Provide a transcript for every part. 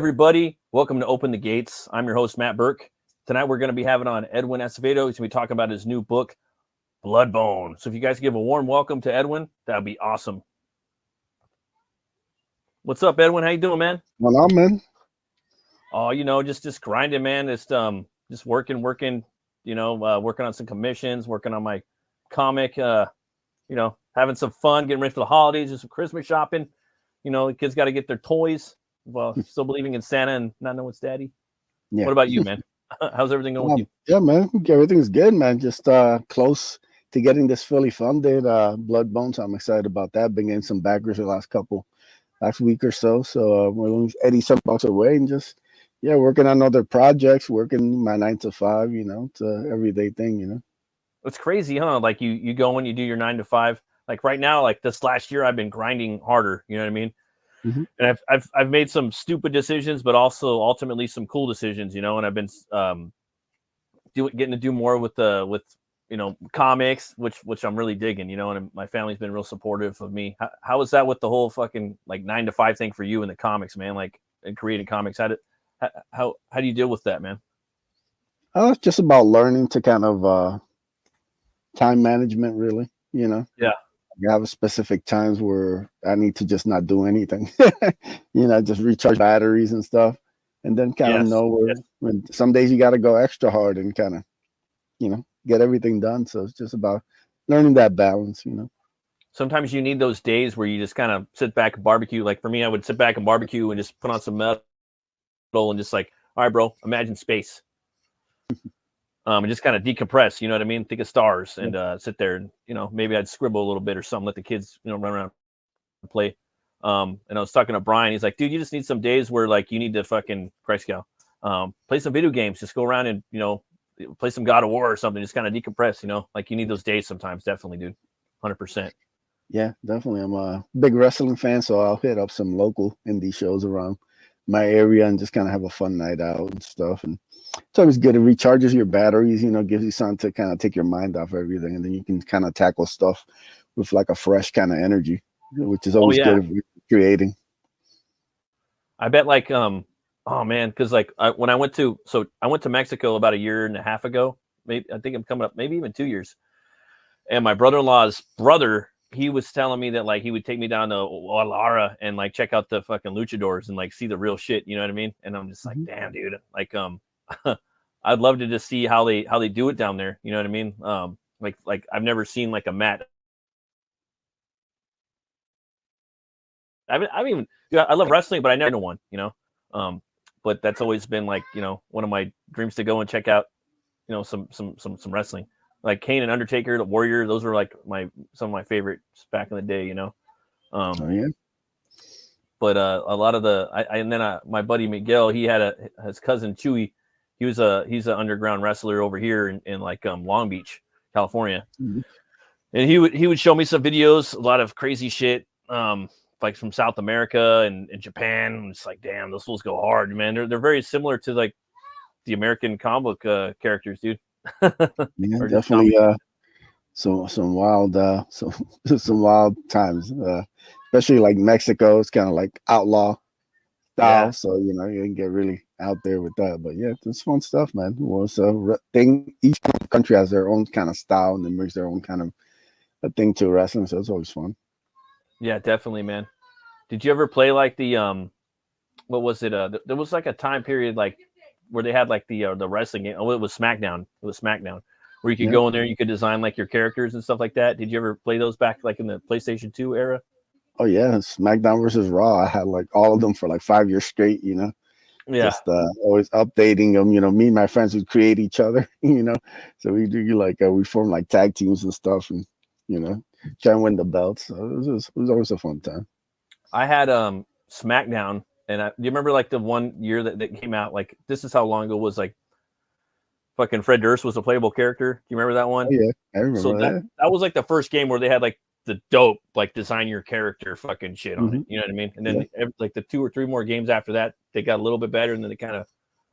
everybody. Welcome to Open the Gates. I'm your host, Matt Burke. Tonight, we're going to be having on Edwin Acevedo. He's going to be talking about his new book, Bloodbone. So if you guys give a warm welcome to Edwin, that would be awesome. What's up, Edwin? How you doing, man? Well, on, man. Oh, just grinding, man. Just working, working on some commissions, working on my comic, having some fun, getting ready for the holidays, just some Christmas shopping. The kids got to get their toys. Well, still believing in Santa and not knowing it's daddy. Yeah. What about you, man? How's everything going with you? Yeah, man. Everything's good, man. Just close to getting this fully funded. Bloodbone. So I'm excited about that. Been getting some backers the last week or so. So we're only $87 away and just working on other projects, working my 9 to 5. It's an everyday thing. It's crazy, huh? Like you go and you do your 9 to 5. Like right now, like this last year, I've been grinding harder. You know what I mean? Mm-hmm. And I've made some stupid decisions, but also ultimately some cool decisions, and I've been getting to do more with comics, which I'm really digging, and my family's been real supportive of me. How is that with the whole fucking like 9 to 5 thing for you in the comics, man? Like in creating comics, how do you deal with that, man? It's just about learning to kind of time management, really, Yeah. I have specific times where I need to just not do anything, just recharge batteries and stuff, and then kind of know when some days you got to go extra hard and kind of, get everything done. So it's just about learning that balance, Sometimes you need those days where you just kind of sit back and barbecue. Like for me, I would sit back and barbecue and just put on some metal and just like, all right, bro, imagine space. And just kind of decompress, you know what I mean? Think of stars and sit there and, maybe I'd scribble a little bit or something, let the kids, run around and play. And I was talking to Brian. He's like, dude, you just need some days where like you need to fucking Christ cow, play some video games, just go around and, play some God of War or something, just kind of decompress, like you need those days sometimes. Definitely, dude. 100%. Yeah, definitely. I'm a big wrestling fan, so I'll hit up some local indie shows around my area and just kind of have a fun night out and stuff. And it's always good. It recharges your batteries, gives you something to kind of take your mind off everything. And then you can kind of tackle stuff with like a fresh kind of energy, which is always good if you're creating. I bet like, oh man. Cause like when I went to Mexico about a year and a half ago, maybe, I think I'm coming up, maybe even 2 years. And my brother-in-law's brother, he was telling me that like he would take me down to Guadalajara and like check out the fucking luchadors and like see the real shit. You know what I mean? And I'm just like, damn, dude. Like, I'd love to just see how they do it down there. You know what I mean? Like I've never seen like a mat. I love wrestling, but I never know one. But that's always been like one of my dreams to go and check out. Some wrestling. Like Kane and Undertaker, the Warrior, those were like some of my favorites back in the day, But a lot of my buddy Miguel, he had his cousin Chewy. He's an underground wrestler over here in like Long Beach, California. Mm-hmm. And he would show me some videos, a lot of crazy shit, like from South America and Japan. I'm just like, damn, those fools go hard, man. They're very similar to like the American comic book characters, dude. Yeah, definitely. Some wild times, especially like Mexico. It's kind of like outlaw style, so you can get really out there with that. But yeah, it's fun stuff, man. Well, so each country has their own kind of style and then brings their own kind of a thing to wrestling, so it's always fun. Yeah, definitely, man. Did you ever play like the what was it? There was like a time period like where they had like the wrestling game. Oh, it was SmackDown. Where you could go in there and you could design like your characters and stuff like that. Did you ever play those back like in the PlayStation 2 era? Oh yeah, SmackDown versus Raw. I had like all of them for like 5 years straight, Yeah. Just always updating them, Me and my friends would create each other, So we do like we form like tag teams and stuff and try and win the belts. So it was always a fun time. I had SmackDown. And do you remember like the one year that came out? Like this is how long ago it was like fucking Fred Durst was a playable character. Do you remember that one? Oh, yeah, I remember so that was like the first game where they had like the dope like design your character fucking shit on it. You know what I mean? And then like the 2 or 3 more games after that, they got a little bit better, and then they kind of,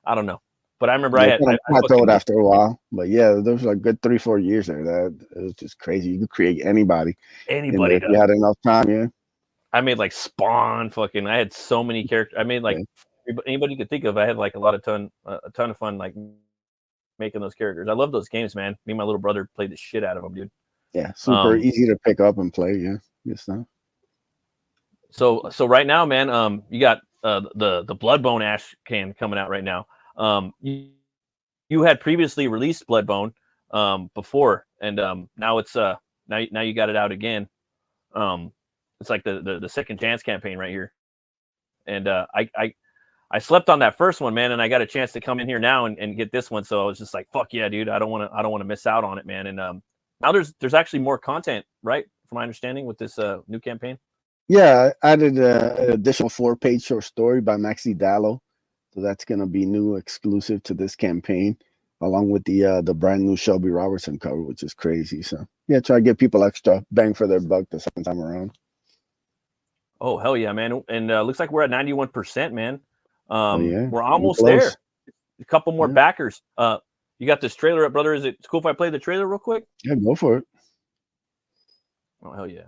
I don't know. But I remember I thought after a while. But yeah, there was like good 3-4 years there. That it was just crazy. You could create anybody. If you had enough time, yeah. I made like Spawn, fucking. I had so many characters. I made like anybody could think of. I had like a ton of fun like making those characters. I love those games, man. Me and my little brother played the shit out of them, dude. Yeah, super easy to pick up and play. Yeah, good stuff. So right now, man, you got the Bloodbone ash can coming out right now. You had previously released Bloodbone before, and now it's now you got it out again. It's like the second chance campaign right here, and I slept on that first one, man, and I got a chance to come in here now and get this one. So I was just like, fuck yeah, dude, I don't want to miss out on it, man. And now there's actually more content, right? From my understanding, with this new campaign. Yeah, I added an additional 4-page short story by Maxi Dallo, so that's gonna be new, exclusive to this campaign, along with the brand new Shelby Robertson cover, which is crazy. So yeah, try to give people extra bang for their buck the second time around. Oh hell yeah, man! And looks like we're at 91%, man. Yeah, we're almost there. A couple more backers. You got this trailer up, brother. Is it cool if I play the trailer real quick? Yeah, go for it. Oh hell yeah.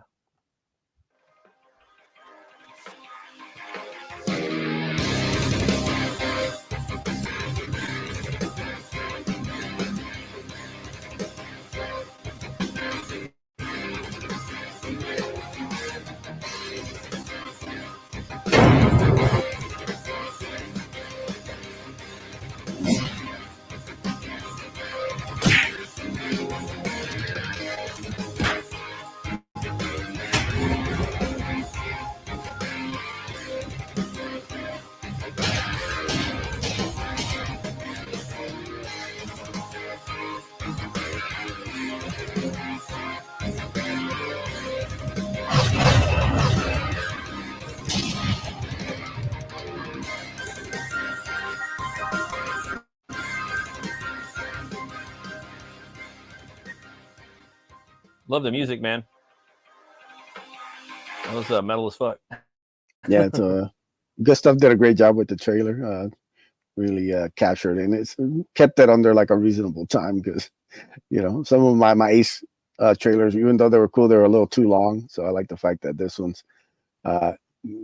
Love the music, man. That was metal as fuck. Yeah, it's good stuff. Did a great job with the trailer. Really captured, and it's kept it under like a reasonable time, because some of my Ace trailers, even though they were cool, they were a little too long. So I like the fact that this one's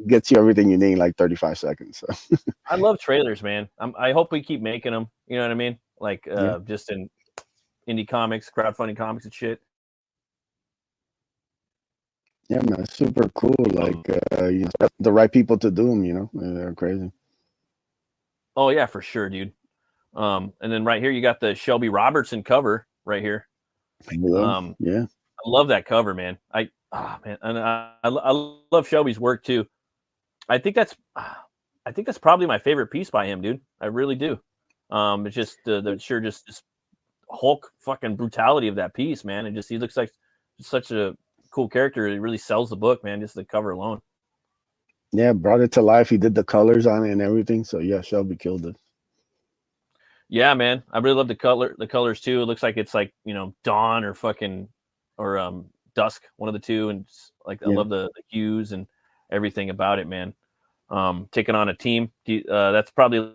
gets you everything you need in like 35 seconds. So I love trailers, man. I hope we keep making them. You know what I mean? Like just in indie comics, crowdfunding comics and shit. Yeah, man, super cool. Like the right people to do them. They're crazy. Oh yeah, for sure, dude. And then right here you got the Shelby Robertson cover right here. Yeah, I love that cover, man. And I love Shelby's work too. I think that's probably my favorite piece by him, dude. I really do. It's just just this Hulk fucking brutality of that piece, man. And he looks like such a cool character. It really sells the book, man. Just the cover alone. Yeah, brought it to life. He did the colors on it and everything. So yeah, Shelby killed it. Yeah, man. I really love the colors too. It looks like it's like, dawn or dusk, one of the two. And I love the hues and everything about it, man. Taking on a team. That's probably a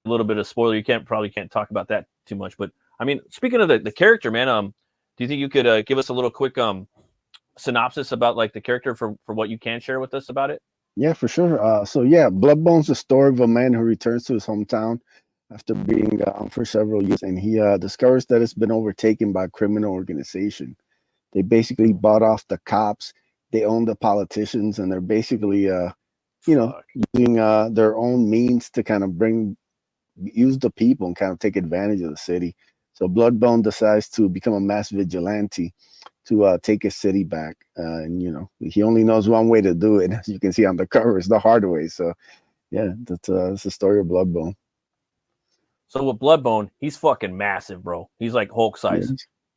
little bit of spoiler. You can't talk about that too much. But I mean, speaking of the character, man, do you think you could give us a little quick synopsis about like the character for what you can share with us about it? Yeah, for sure. So yeah, Bloodbone's the story of a man who returns to his hometown after being gone for several years, and he discovers that it's been overtaken by a criminal organization. They basically bought off the cops. They own the politicians, and they're basically using their own means to kind of use the people and kind of take advantage of the city. So Bloodbone decides to become a mass vigilante to take his city back. And he only knows one way to do it. As you can see on the cover, it's the hard way. So yeah, that's the story of Bloodbone. So with Bloodbone, he's fucking massive, bro. He's like Hulk size.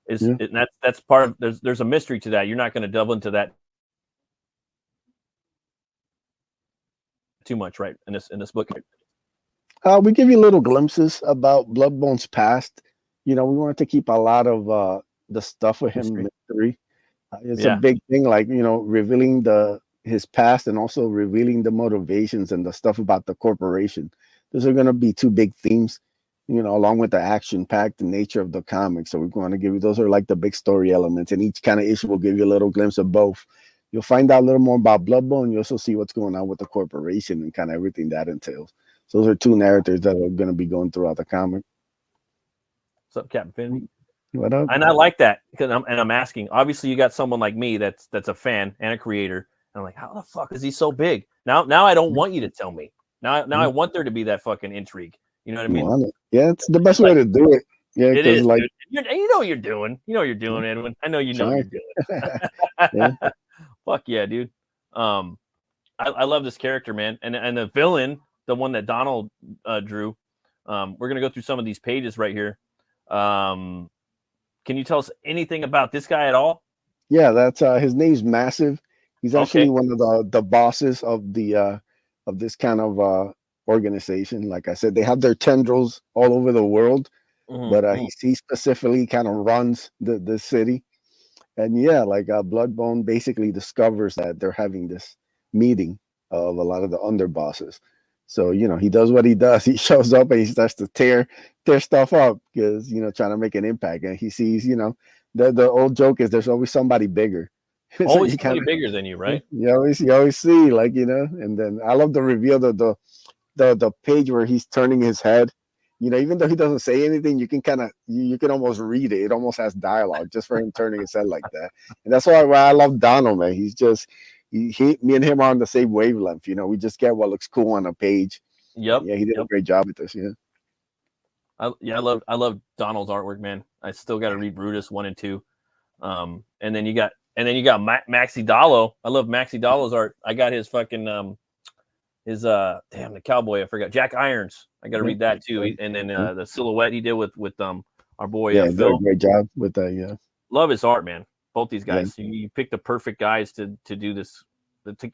Yeah. And that's part of there's a mystery to that. You're not going to delve into that too much, right? In this book. We give you little glimpses about Bloodbone's past. We wanted to keep a lot of the stuff with him mystery. It's a big thing, like revealing his past and also revealing the motivations and the stuff about the corporation. Those are going to be two big themes, along with the action-packed nature of the comic. So we're going to give you, those are like the big story elements, and each kind of issue will give you a little glimpse of both. You'll find out a little more about Bloodbone. You also see what's going on with the corporation and kind of everything that entails. So those are two narrators that are going to be going throughout the comic. What's up, Captain Finn? What up? And I like that because I'm asking. Obviously, you got someone like me that's a fan and a creator. And I'm like, how the fuck is he so big? Now I don't want you to tell me. Now I want there to be that fucking intrigue. You know what I mean? Yeah, it's the best way to do it. Yeah, it is. like dude. You know what you're doing. You know what you're doing, Edwin. I know you know what you're doing. Yeah. Fuck yeah, dude. I love this character, man. And the villain, the one that Donald drew. We're gonna go through some of these pages right here. Can you tell us anything about this guy at all? Yeah, that's his name's Massive. He's actually one of the bosses of the of this kind of organization. Like I said, they have their tendrils all over the world, but he specifically kind of runs the city. And yeah, like Bloodbone basically discovers that they're having this meeting of a lot of the underbosses. So, you know, he does what he does. He shows up and he starts to tear stuff up because, you know, trying to make an impact. And he sees, you know, the old joke is there's always somebody bigger. So always somebody bigger than you, right? You always see, like, you know, and then I love the reveal, the page where he's turning his head. You know, even though he doesn't say anything, you can kind of you can almost read it. It almost has dialogue just for him turning his head like that. And that's why I love Donald, man. He's just me and him are on the same wavelength. You know, we just get what looks cool on a page. Yep. Yeah, he did a great job with this. Yeah. I love Donald's artwork, man. I still got to read Brutus 1 and 2. And then you got Maxi Dallo. I love Maxi Dallo's art. I got his fucking the cowboy, I forgot, Jack Irons. I got to read that too. And then the silhouette he did with our boy Phil. Did a great job with that. Yeah, love his art, man. Both these guys, you picked the perfect guys to do this, to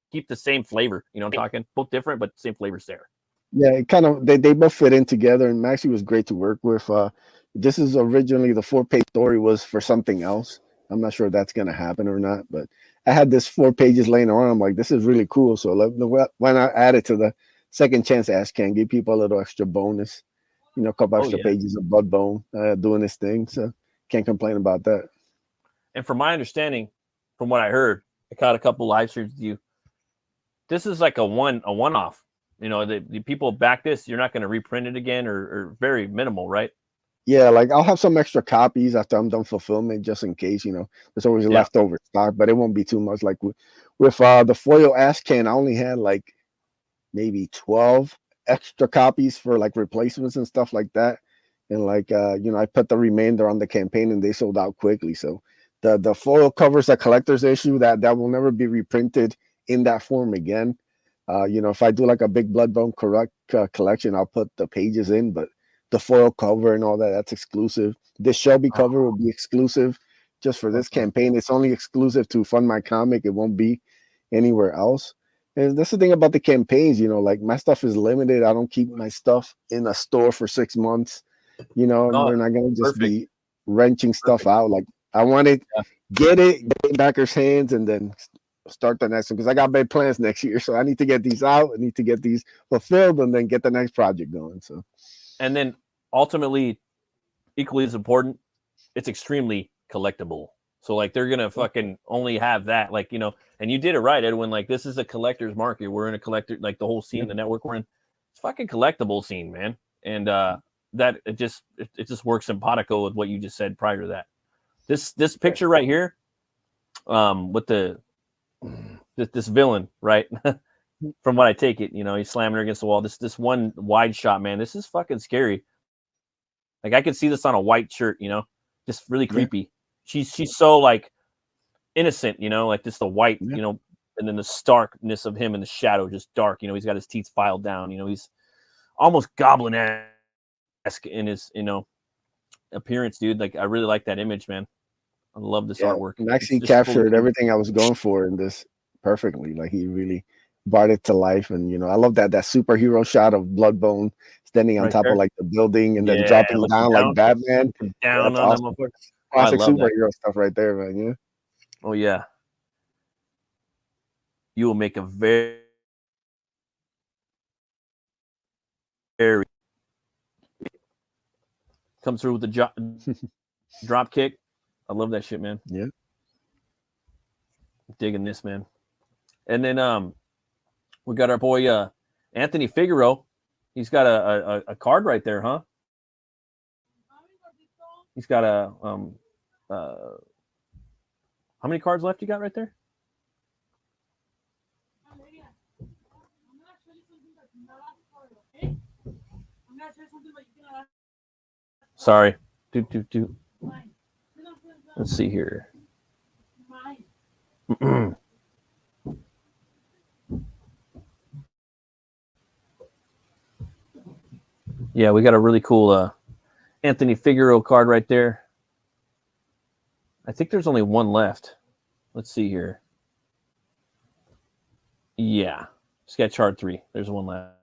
keep the same flavor. You know, I'm talking both different, but same flavors there. Yeah, it kind of they both fit in together, and Maxi was great to work with. This is originally the 4-page story was for something else. I'm not sure if that's gonna happen or not, but I had this 4 pages laying around. I'm like, this is really cool. So why not add it to the second chance Ash Can, give people a little extra bonus, you know, a couple extra pages of Bloodbone doing this thing. So can't complain about that. And from my understanding, from what I heard, I caught a couple live streams with you. This is like a one-off. You know, the people back this, you're not going to reprint it again or very minimal, right? Yeah, like I'll have some extra copies after I'm done fulfillment, just in case, you know, there's always leftover stock, but it won't be too much. Like with the foil Ash Can, I only had like maybe 12 extra copies for like replacements and stuff like that. And like you know, I put the remainder on the campaign and they sold out quickly. So the foil covers a collector's issue that will never be reprinted in that form again. You know, if I do like a big Bloodbone collection, I'll put the pages in, but the foil cover and all that's exclusive. This Shelby cover will be exclusive just for this campaign. It's only exclusive to FUNDMYCOMIC. It won't be anywhere else. And that's the thing about the campaigns, you know, like my stuff is limited. I don't keep my stuff in a store for 6 months. You know, we're not gonna just be wrenching stuff out. Like I want it, get it in backers' hands, and then start the next one, because I got big plans next year. So I need to get these out. I need to get these fulfilled and then get the next project going. So, and then ultimately, equally as important, it's extremely collectible. So like they're gonna fucking only have that, like, you know, and you did it right, Edwin. Like this is a collector's market. We're in a collector, like the whole scene, the network we're in, it's fucking collectible scene, man. And that it just works simpatico with what you just said prior to that. This picture right here, with this villain, right? From what I take it, you know, he's slamming her against the wall. This one wide shot, man, this is fucking scary. Like I could see this on a white shirt, you know, just really creepy. She's so like innocent, you know, like just the white, you know, and then the starkness of him in the shadow, just dark. You know, he's got his teeth filed down. You know, he's almost goblin-esque in his, you know, appearance, dude. Like I really like that image, man. I love this artwork. And actually captured everything I was going for in this perfectly. Like he really brought it to life. And you know, I love that superhero shot of Bloodbone standing on top of like the building and then dropping down like Batman. Down on awesome. Classic superhero stuff right there, man. Yeah. Oh yeah. You will make a very come through with the drop kick. I love that shit, man. Yeah. Digging this, man. And then we got our boy Anthony Figueroa. He's got a card right there, huh? He's got a how many cards left you got right there? Sorry. Let's see here. Yeah, we got a really cool Anthony Figueroa card right there. I think there's only one left. Let's see here. Yeah, sketch card 3. There's one left.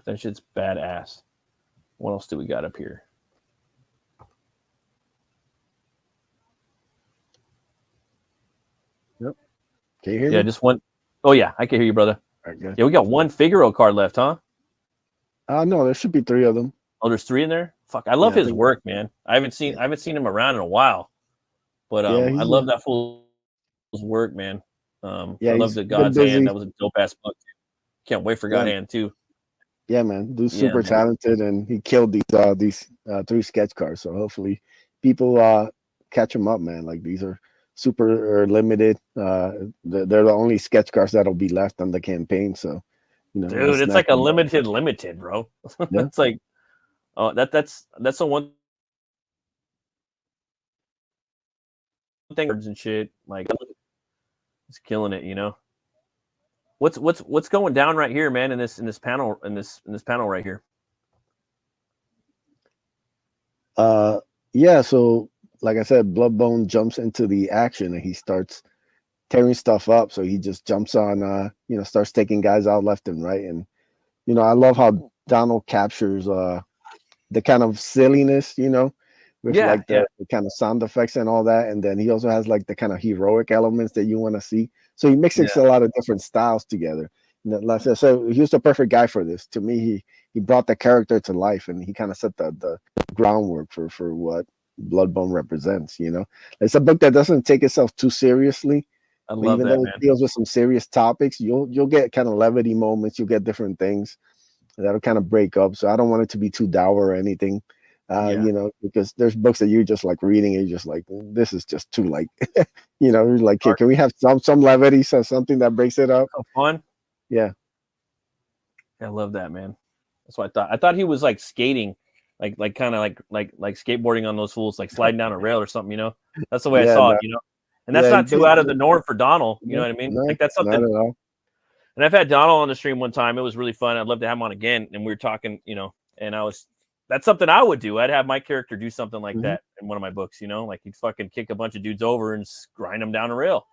That shit's badass. What else do we got up here? Yep. Can you hear me? Yeah, just one. Oh yeah, I can hear you, brother. All right, good. Yeah, we got one Figueroa card left, huh? No, there should be 3 of them. Oh, there's 3 in there. Fuck, I love his work, man. I haven't seen him around in a while, but I love that fool's work, man. I love the God's Hand. That was a dope ass book. Can't wait for God's Hand too. Yeah, man. Dude's super talented, and he killed these 3 sketch cards. So hopefully, people catch him up, man. Like, these are super limited. They're the only sketch cards that'll be left on the campaign. So, dude, it's like a limited, bro. Yeah. It's like, oh, that's the one thing and shit. Like, it's killing it, What's going down right here, man? In this panel right here. Yeah. So, like I said, Bloodbone jumps into the action and he starts tearing stuff up. So he just jumps on, starts taking guys out left and right. And I love how Donald captures the kind of silliness, with the kind of sound effects and all that. And then he also has like the kind of heroic elements that you want to see. So he mixes a lot of different styles together. Like I said, he was the perfect guy for this. To me, he brought the character to life, and he kind of set the groundwork for what Bloodbone represents. It's a book that doesn't take itself too seriously. I love even that, though man. It deals with some serious topics, you'll get kind of levity moments. You'll get different things that'll kind of break up. So I don't want it to be too dour or anything. Because there's books that you're just like reading and you're just like, this is just too like, you're like, hey, can we have some levity, so something that breaks it up? Fun. Yeah. I love that, man. That's what I thought. I thought he was like skating, like kind of like skateboarding on those fools, like sliding down a rail or something. That's the way I saw it. And that's not too out of the norm for Donald. You know what I mean? No, like that's something. Not at all. And I've had Donald on the stream one time. It was really fun. I'd love to have him on again. And we were talking, and that's something I would do. I'd have my character do something like that in one of my books, like he'd fucking kick a bunch of dudes over and grind them down a rail.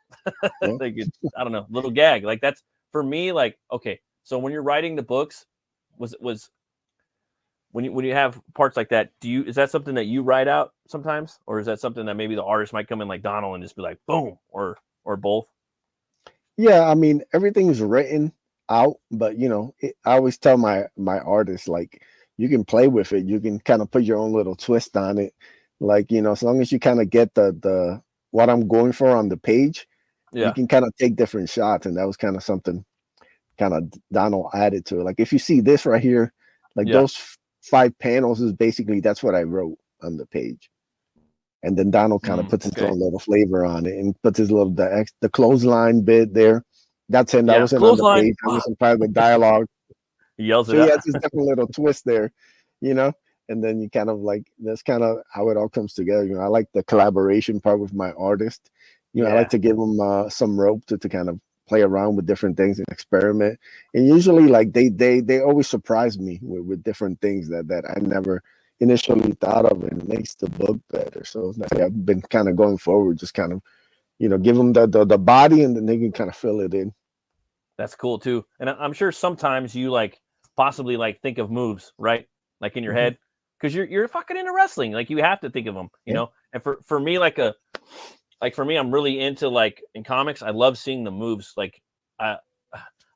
Like, I don't know, little gag. Like, that's for me. Like, okay, so when you're writing the books, was when you have parts like that, is that something that you write out sometimes, or is that something that maybe the artist might come in like Donald and just be like, boom, or both? Yeah, I mean, everything's written out, but I always tell my artists, like, you can play with it. You can kind of put your own little twist on it. Like, as long as you kind of get the what I'm going for on the page, you can kind of take different shots. And that was kind of something kind of Donald added to it. Like, if you see this right here, like those 5 panels is basically, that's what I wrote on the page. And then Donald kind of puts his own little flavor on it and puts his little, the clothesline bit there. That's him. That wasn't on the page. That was some private dialogue. He yells so it out. Yeah, it's just different little twist there, and then you kind of like, that's kind of how it all comes together. I like the collaboration part with my artist. I like to give them some rope to kind of play around with different things and experiment. And usually, like, they always surprise me with different things that I never initially thought of, and it makes the book better. So I've been kind of going forward, just kind of, give them the body, and then they can kind of fill it in. That's cool too. And I'm sure sometimes you like possibly like think of moves, right? Like in your head, because you're fucking into wrestling. Like, you have to think of them, you know. And for me, for me, I'm really into, like, in comics, I love seeing the moves. Like, a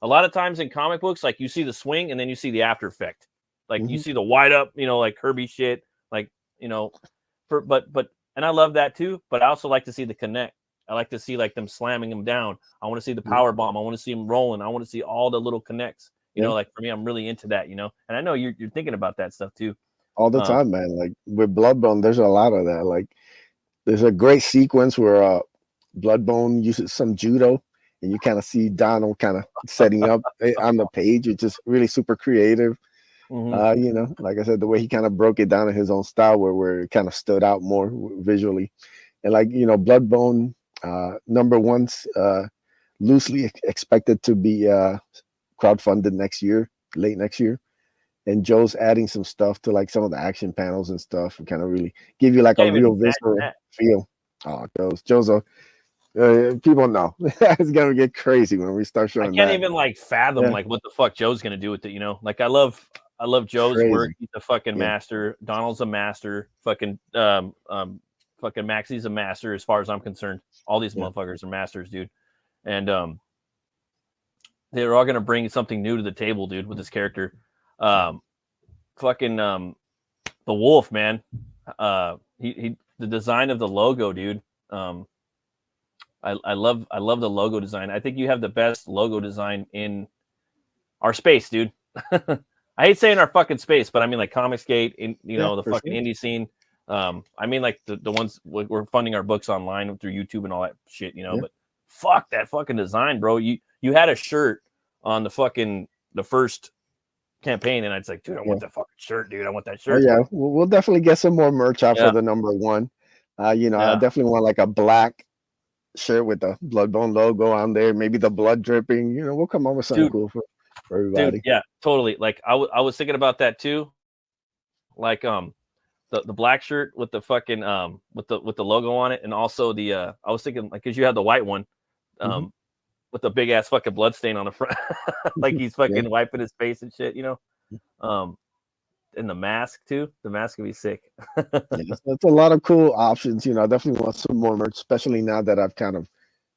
lot of times in comic books, like, you see the swing and then you see the after effect. Like, you see the wide up, like Kirby shit. Like, and I love that too. But I also like to see the connect. I like to see like them slamming him down. I want to see the power bomb. I want to see him rolling. I want to see all the little connects. You know, like for me, I'm really into that. You know, and I know you're thinking about that stuff too. All the time, man. Like with Bloodbone, there's a lot of that. Like there's a great sequence where Bloodbone uses some judo, and you kind of see Donald kind of setting up on the page. It's just really super creative. You know, like I said, the way he kind of broke it down in his own style, where it kind of stood out more visually. And like, you know, Bloodbone #1's loosely expected to be crowdfunded next year, late next year. And Joe's adding some stuff to like some of the action panels and stuff, and kind of really give you like a real visceral feel. Oh, Joe's a people know it's gonna get crazy when we start showing. I can't even like fathom like what the fuck Joe's gonna do with it. You know, like I love Joe's work. He's a fucking master. Donald's a master. Fucking Maxie's a master as far as I'm concerned. All these motherfuckers are masters, dude. And they're all gonna bring something new to the table, dude, with this character. The wolf, man. The design of the logo, dude. I love the logo design. I think you have the best logo design in our space, dude. I hate saying our fucking space, but I mean like Comicsgate, you know, the fucking indie scene. I mean like the ones we're funding our books online through YouTube and all that shit, you know. But fuck that fucking design, bro. You had a shirt on the first campaign, and I was like, dude, I want that fucking shirt, dude. I want that shirt. Oh yeah, we'll definitely get some more merch out for the #1. You know, I definitely want like a black shirt with the Bloodbone logo on there, maybe the blood dripping. You know, we'll come up with something cool for everybody. Dude, yeah, totally. Like I was thinking about that too. Like the black shirt with the fucking with the logo on it, and also the I was thinking like because you have the white one with the big ass fucking blood stain on the front, like he's fucking wiping his face and shit, you know. And the mask too. The mask would be sick. That's a lot of cool options. You know, I definitely want some more merch, especially now that I've kind of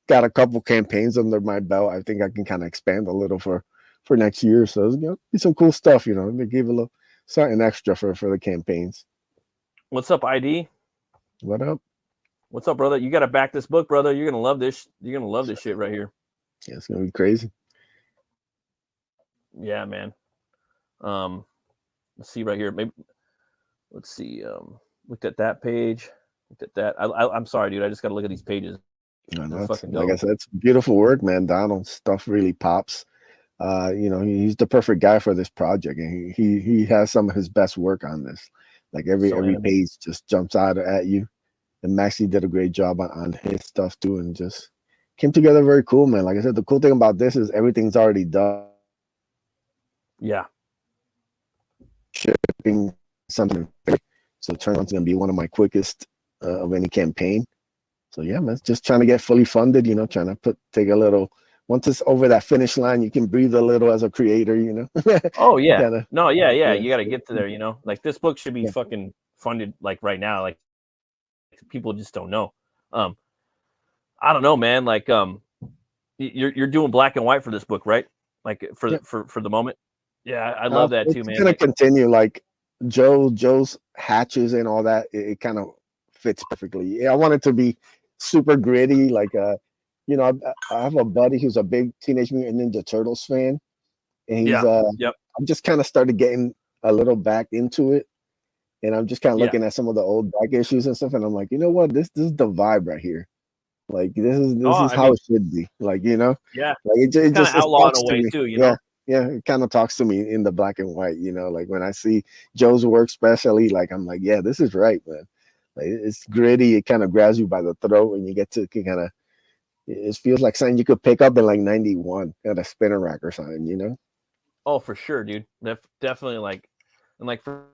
got a couple campaigns under my belt. I think I can kind of expand a little for next year. So you know, be some cool stuff. You know, they give a little something extra for the campaigns. What's up, ID? What up? What's up, brother? You got to back this book, brother. You're gonna love this. You're gonna love this shit right here. Yeah, it's gonna be crazy. Yeah, man. Let's see right here. Maybe let's see. Looked at that page. Looked at that. I'm sorry, dude. I just got to look at these pages. Like I said, it's beautiful work, man. Donald's stuff really pops. You know, he's the perfect guy for this project, and he has some of his best work on this. Like every page just jumps out at you. And Maxie did a great job on his stuff too, and just came together very cool, man. Like I said, the cool thing about this is everything's already done. Yeah. Shipping something, so turn-on's gonna be one of my quickest of any campaign. So yeah, man, just trying to get fully funded, you know, trying to take a little, once it's over that finish line, you can breathe a little as a creator, you know. Oh yeah. You got to get to there, you know. Like this book should be fucking funded like right now. Like people just don't know. I don't know, man. Like you're doing black and white for this book, right? Like for the moment. Yeah, I love that too, man. It's gonna continue. Like Joe's hatches and all that. It kind of fits perfectly. Yeah, I want it to be super gritty. Like you know, I have a buddy who's a big Teenage Mutant Ninja Turtles fan, and he's I'm just kind of started getting a little back into it, and I'm just kind of looking at some of the old back issues and stuff, and I'm like, you know what, this is the vibe right here. Like this is how it should be. Like, you know, like it just outlaw in a way too, you know. Yeah, it kind of talks to me in the black and white, you know, like when I see Joe's work, especially, like I'm like, yeah, this is right, man. Like it's gritty, it kind of grabs you by the throat, and you get to kind of, it feels like something you could pick up in like 91 at a spinner rack or something, you know. Oh, for sure, dude. Definitely, like, and like for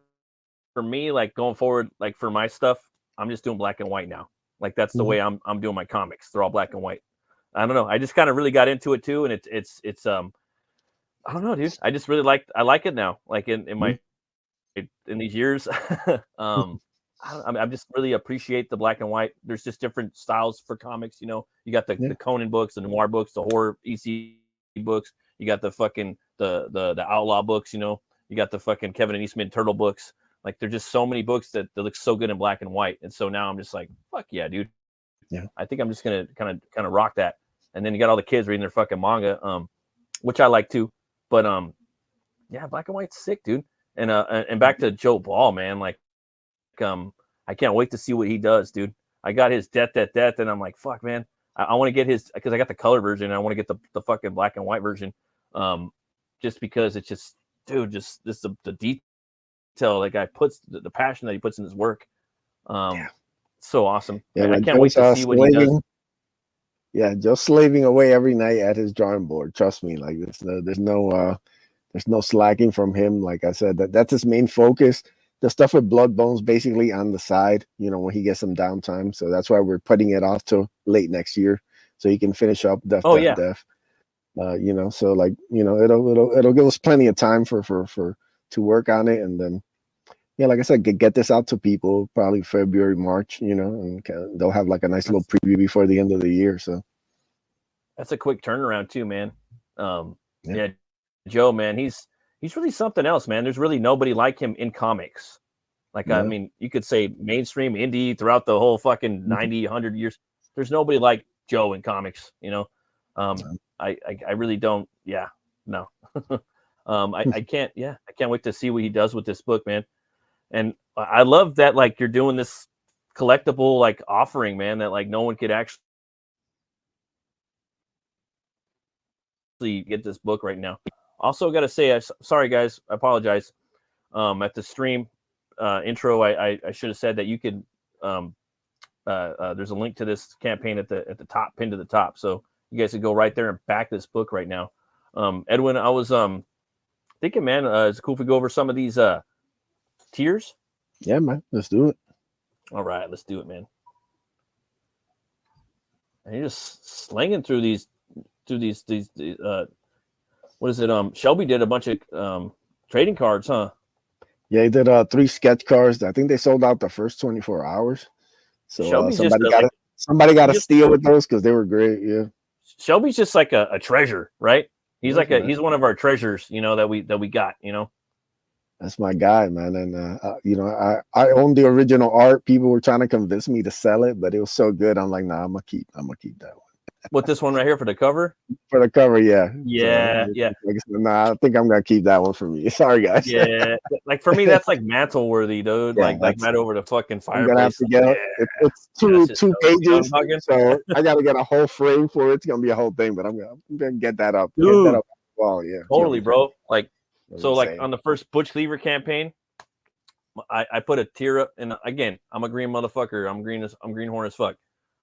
me, like going forward, like for my stuff, I'm just doing black and white now. Like that's the way I'm doing my comics. They're all black and white. I don't know. I just kind of really got into it too, and it's I don't know, dude. I just really I like it now. Like in these years, I just really appreciate the black and white. There's just different styles for comics. You know, you got the Conan books, the noir books, the horror EC books. You got the fucking the outlaw books. You know, you got the fucking Kevin and Eastman Turtle books. Like there's just so many books that look so good in black and white. And so now I'm just like, fuck yeah, dude. Yeah. I think I'm just gonna kind of rock that. And then you got all the kids reading their fucking manga, which I like too. But yeah, Black and White's sick, dude. And back to Joe Ball, man. Like, I can't wait to see what he does, dude. I got his Death, and I'm like, fuck, man. I want to get his, because I got the color version. And I want to get the fucking black and white version, just because it's just, dude, just this the detail that guy puts, the passion that he puts in his work, so awesome. Yeah, I can't wait to see what he does. Yeah, just slaving away every night at his drawing board. Trust me, like there's no slacking from him. Like I said, that's his main focus. The stuff with Bloodbone's basically on the side, you know, when he gets some downtime. So that's why we're putting it off till late next year, so he can finish up Death. You know, so like, you know, it'll give us plenty of time for to work on it, and then yeah, like I said, get this out to people probably February, March, you know, and they'll have like a nice little preview before the end of the year. So that's a quick turnaround too, man. Yeah, Joe, man, he's really something else, man. There's really nobody like him in comics. Like, I mean, you could say mainstream indie throughout the whole fucking 90, 100 years. There's nobody like Joe in comics, you know. I really don't. Yeah, no. I can't. Yeah, I can't wait to see what he does with this book, man. And I love that, like, you're doing this collectible, like, offering, man, that, like, no one could actually get this book right now. Also, got to say, sorry, guys, I apologize. At the stream intro, I should have said that you could, there's a link to this campaign at the top, pinned to the top. So you guys could go right there and back this book right now. Edwin, I was thinking, man, it's cool if we go over some of these tiers. Yeah, man, let's do it. All right, let's do it, man. And you're just slinging through these what is it? Shelby did a bunch of trading cards, huh? Yeah, he did 3 sketch cards. I think they sold out the first 24 hours. So somebody got to steal with those because they were great. Yeah, Shelby's just like a treasure, right? He's he's one of our treasures, you know, that we got, you know. That's my guy, man. And you know, I own the original art. People were trying to convince me to sell it, but it was so good. I'm like, nah, I'm gonna keep that one. What, this one right here for the cover? For the cover, yeah. Yeah, so, yeah. Nah, I think I'm gonna keep that one for me. Sorry, guys. Yeah, like for me, that's like mantle worthy, dude. Yeah, like right over the fucking fireplace. I'm gonna have to get it's two pages, so I gotta get a whole frame for it. It's gonna be a whole thing, but I'm gonna get that up. Dude, get that up. Well, yeah, totally, bro. Like, so, like on the first Butch Cleaver campaign, I put a tier up, and again, I'm a green motherfucker. I'm greenhorn as fuck.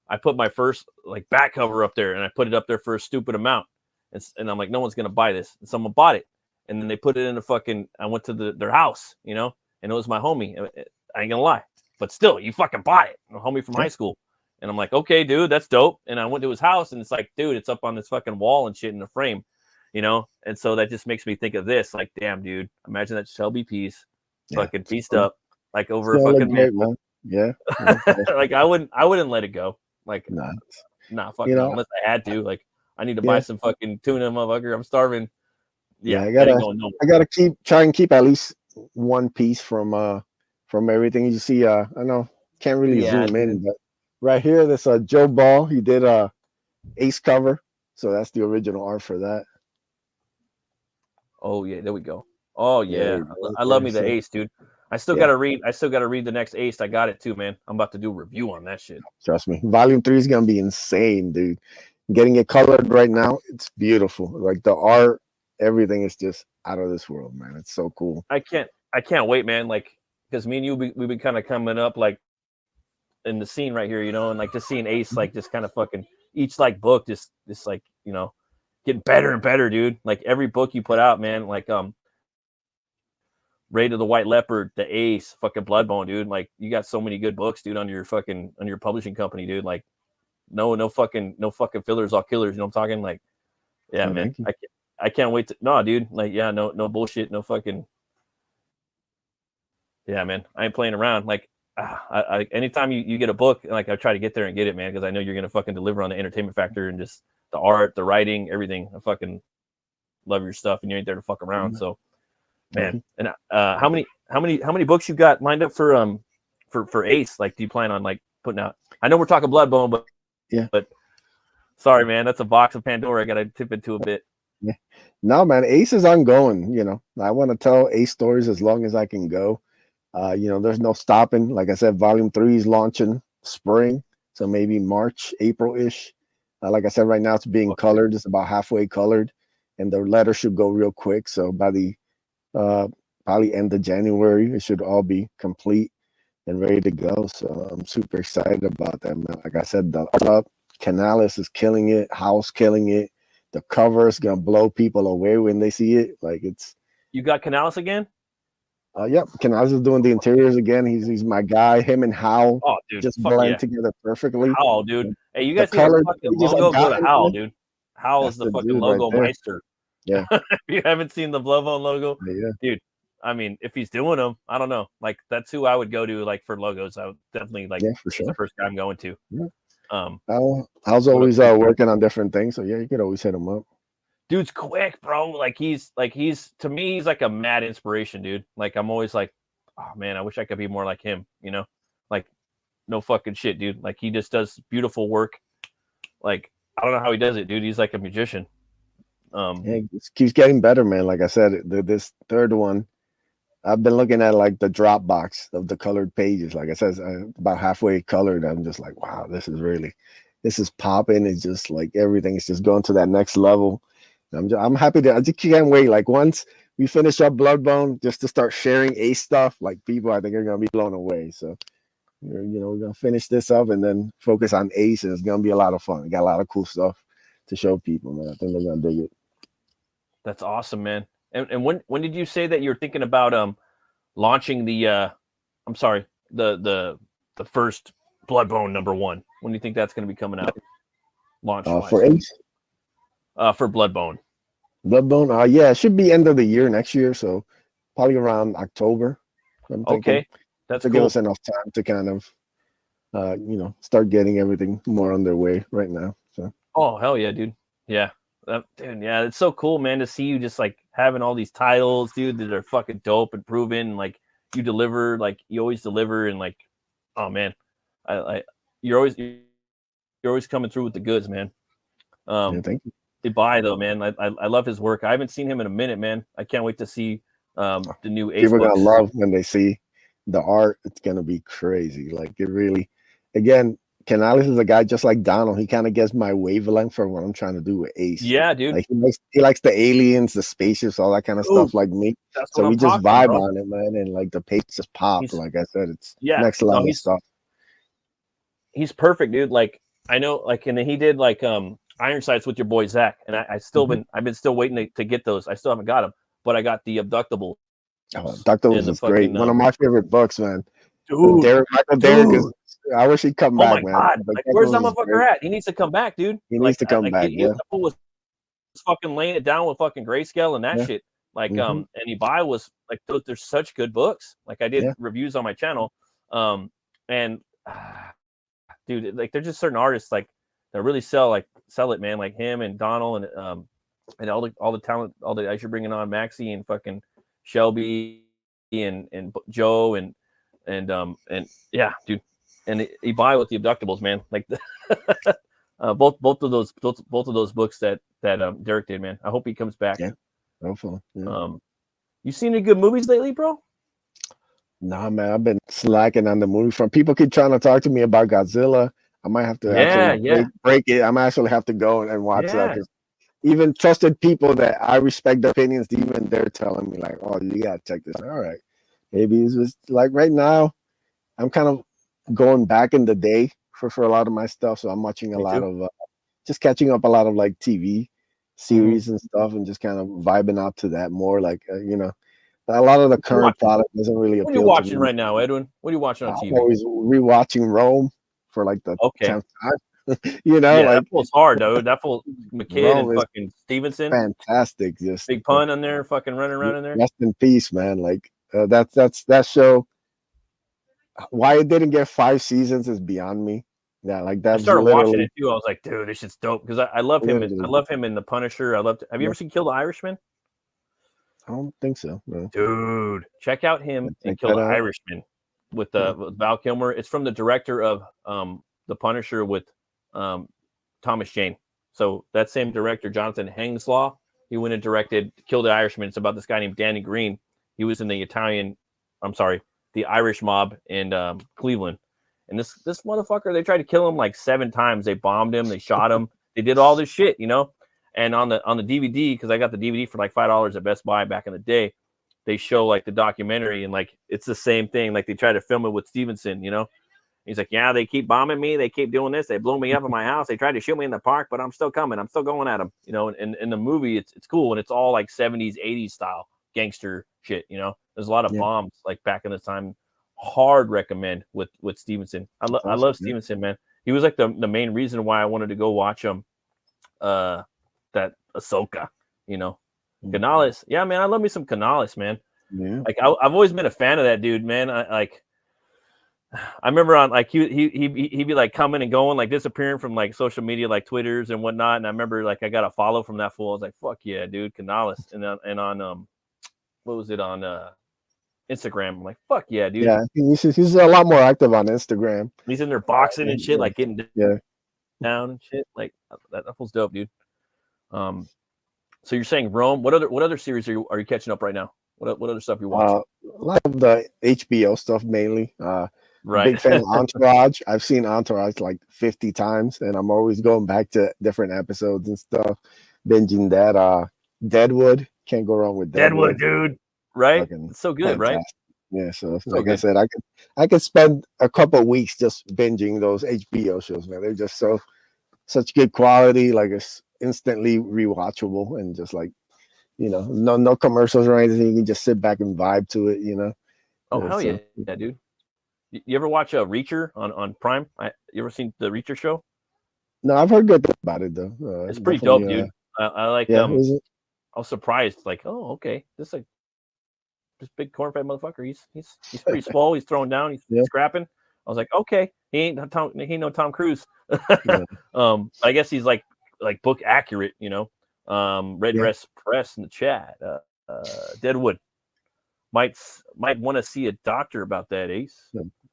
I put my first like back cover up there, and I put it up there for a stupid amount, and I'm like, no one's gonna buy this. And someone bought it, and then they put it in the fucking. I went to their house, you know, and it was my homie. I ain't gonna lie, but still, you fucking bought it, a homie from high school. And I'm like, okay, dude, that's dope. And I went to his house, and it's like, dude, it's up on this fucking wall and shit in the frame, you know. And so that just makes me think of this, like, damn, dude, imagine that Shelby piece, fucking pieced up, like over a fucking man. Yeah, like I wouldn't let it go. Like, nah, fuck, you know, unless I had to. Like, I need to buy some fucking tuna, motherfucker. I'm starving. Yeah, I gotta try and keep at least one piece from everything. You see, I know can't really zoom in, but right here, this Joe Ball. He did Ace cover, so that's the original art for that. Oh yeah, there we go. Oh yeah, I love me the Ace, dude. I still gotta read the next Ace. I got it too, man. I'm about to do a review on that shit. Trust me, Volume 3 is gonna be insane, dude. Getting it colored right now, it's beautiful. Like the art, everything is just out of this world, man. It's so cool. I can't wait, man. Like, because me and you, we've been kind of coming up like in the scene right here, you know, and like just seeing Ace, like just kind of fucking each like book, just like, you know, getting better and better, dude. Like every book you put out, man. Like Raid of the White Leopard, the Ace, fucking Bloodbone, dude. Like, you got so many good books, dude, on your publishing company, dude. Like, no fucking fillers, all killers. You know what I'm talking? Like, yeah, man. I can't wait to. No, dude. Like, yeah, no bullshit, no fucking. Yeah, man. I ain't playing around. Like, anytime you get a book, like, I try to get there and get it, man, because I know you're gonna fucking deliver on the entertainment factor and just the art, the writing, everything. I fucking love your stuff, and you ain't there to fuck around. Mm-hmm. So. Man, and how many books you got lined up for Ace? Like, do you plan on like putting out? I know we're talking Bloodbone, but Yeah. But sorry, man, that's a box of Pandora I got to tip into a bit. Yeah. No, man, Ace is ongoing. I want to tell Ace stories as long as I can go. There's no stopping. Like I said, Volume 3 is launching spring, so maybe March, April-ish. Like I said, right now it's being colored. It's about halfway colored, and the letter should go real quick. So by the probably end of January, it should all be complete and ready to go. So I'm super excited about that, man. Like I said, the Canales is killing it. House killing it. The cover is gonna blow people away when they see it. Like You got Canales again? Yep. Canales is doing the interiors again. He's my guy. Him and Hal just blend together perfectly. Hal, dude. Hey, you The guys need a color fucking pages logo. I've Go to gotten, Hal, man. dude. Hal is That's the fucking dude right logo there. meister. Yeah. If you haven't seen the Bloodbone logo, Yeah. dude. I mean, if he's doing them, I don't know. Like that's who I would go to, like for logos. I would definitely Yeah, for he's sure. the first guy I'm going to. Yeah. What Hal's always working on different things, so yeah, you could always hit him up. Dude's quick, bro. Like he's to me, he's like a mad inspiration, dude. Like I'm always like, oh man, I wish I could be more like him, you know? Like no fucking shit, dude. Like he just does beautiful work. Like I don't know how he does it, dude. He's like a magician. Yeah, it just keeps getting better, man. Like I said, this third one, I've been looking at like the drop box of the colored pages. Like I said, about halfway colored. I'm just like, wow, this is popping. It's just like everything's just going to that next level. I'm happy I just can't wait. Like once we finish up Bloodbone, just to start sharing Ace stuff, like people I think are gonna be blown away. So we're gonna finish this up and then focus on Ace, and it's gonna be a lot of fun. We got a lot of cool stuff to show people, man. I think they're gonna dig it. That's awesome, man. And when did you say that you're thinking about launching the the first Bloodbone #1? When do you think that's going to be coming out? Launch for Ace? For Bloodbone. Bloodbone, yeah, it should be end of the year next year, so probably around October. I'm thinking. Okay, that's to cool. give us enough time to kind of, start getting everything more on their way right now. So. Oh hell yeah, dude! Yeah, dude, yeah, it's so cool, man, to see you just like having all these titles, dude, that are fucking dope and proven. Like you deliver, like you always deliver, and like, oh man, you're always coming through with the goods, man. Yeah, thank you. Goodbye, though, man. I love his work. I haven't seen him in a minute, man. I can't wait to see the new Ace People are books. gonna love when they see the art. It's gonna be crazy. Like it really, again, Canales is a guy just like Donald. He kind of gets my wavelength for what I'm trying to do with Ace. Yeah, dude. Like he likes the aliens, the spaceships, all that kind of stuff like me. So we just vibe on it, man. And like the page just popped. Like I said, it's next level stuff. He's perfect, dude. Like I know, like, and then he did like Iron Sights with your boy Zach, and I've been still waiting to get those. I still haven't got them, but I got the Abductables. Abductables is great. One of my favorite books, man. Dude, Michael Derrick is. I wish he'd come back, man. God. Like, where's that motherfucker at? He needs to come back, dude. He needs to come back. He was fucking laying it down with fucking grayscale and that shit. Like, and Ibai was like, they're such good books. Like, I did reviews on my channel, and dude, like, there's just certain artists like that really sell it, man. Like him and Donald and all the talent, all the guys you're bringing on, Maxie and fucking Shelby and Joe and yeah, dude. And Ibai with the Abductables, man. Like both of those books that Derek did, man. I hope he comes back. Yeah, hopefully. Yeah. You seen any good movies lately, bro? Nah, man. I've been slacking on the movie front. People keep trying to talk to me about Godzilla. I might have to actually break it. I might actually have to go and watch that. 'Cause even trusted people that I respect their opinions, even they're telling me like, "Oh, you gotta check this." All right, maybe it's just like right now. I'm kind of going back in the day for a lot of my stuff, so I'm watching a lot of just catching up a lot of like TV series and stuff, and just kind of vibing out to that more. Like a lot of the current product doesn't really appeal. What are you watching right now, Edwin? What are you watching on TV? I'm always rewatching Rome for like the 10th time. Like that feels hard, though. That feels McKidd and fucking Stevenson. Fantastic, just big pun on there, fucking running around in there. Rest in peace, man. Like that's that show. Why it didn't get 5 seasons is beyond me. Yeah, like that. I started watching it too. I was like, dude, this shit's dope because I love him. I love him in The Punisher. Have you ever seen Kill the Irishman? I don't think so. No. Dude, check out him in Kill the Irishman with Val Kilmer. It's from the director of The Punisher with Thomas Jane. So that same director, Jonathan Henshaw, he went and directed Kill the Irishman. It's about this guy named Danny Green. He was in the Irish Mob in Cleveland. And this motherfucker, they tried to kill him like 7 times. They bombed him. They shot him. They did all this shit, you know. And on the DVD, because I got the DVD for like $5 at Best Buy back in the day, they show like the documentary, and like it's the same thing. Like they try to film it with Stevenson, you know. He's like, yeah, they keep bombing me. They keep doing this. They blew me up in my house. They tried to shoot me in the park, but I'm still coming. I'm still going at them, you know. And in the movie, it's cool, and it's all like 70s, 80s style gangster shit, you know. There's a lot of bombs like back in the time. Hard recommend with Stevenson. I love Stevenson, man. He was like the main reason why I wanted to go watch him. That Ahsoka, you know, Canales. Yeah, man, I love me some Canales, man. Yeah. Like I've always been a fan of that dude, man. I remember on like he'd be like coming and going, like disappearing from like social media, like Twitters and whatnot. And I remember like I got a follow from that fool. I was like, fuck yeah, dude, Canales. And on what was it on Instagram? I'm like, fuck yeah, dude. Yeah, he's a lot more active on Instagram. He's in there boxing and shit, like getting down and shit. Like that fool's dope, dude. So you're saying Rome? What other series are you catching up right now? What other stuff you're watching? A lot of the HBO stuff mainly. Right. Big fan of Entourage. I've seen Entourage like 50 times, and I'm always going back to different episodes and stuff. Binging that. Deadwood. Can't go wrong with Deadwood, dude. Right? It's so good, fantastic. Right? Yeah. So like I said, I could spend a couple of weeks just binging those HBO shows, man. They're just such good quality. Like it's instantly rewatchable, and just like, you know, no commercials or anything. You can just sit back and vibe to it, you know. Oh, hell yeah, dude. You ever watch Reacher on Prime? You ever seen the Reacher show? No, I've heard good about it though. It's pretty dope, dude. I like. Yeah, I was surprised. Like, oh, okay, this big corn-fed motherfucker. He's pretty swole. He's throwing down. He's scrapping. I was like, okay, he ain't no Tom Cruise. I guess he's like book accurate, you know. Red Dress Press in the chat. Deadwood might want to see a doctor about that, Ace.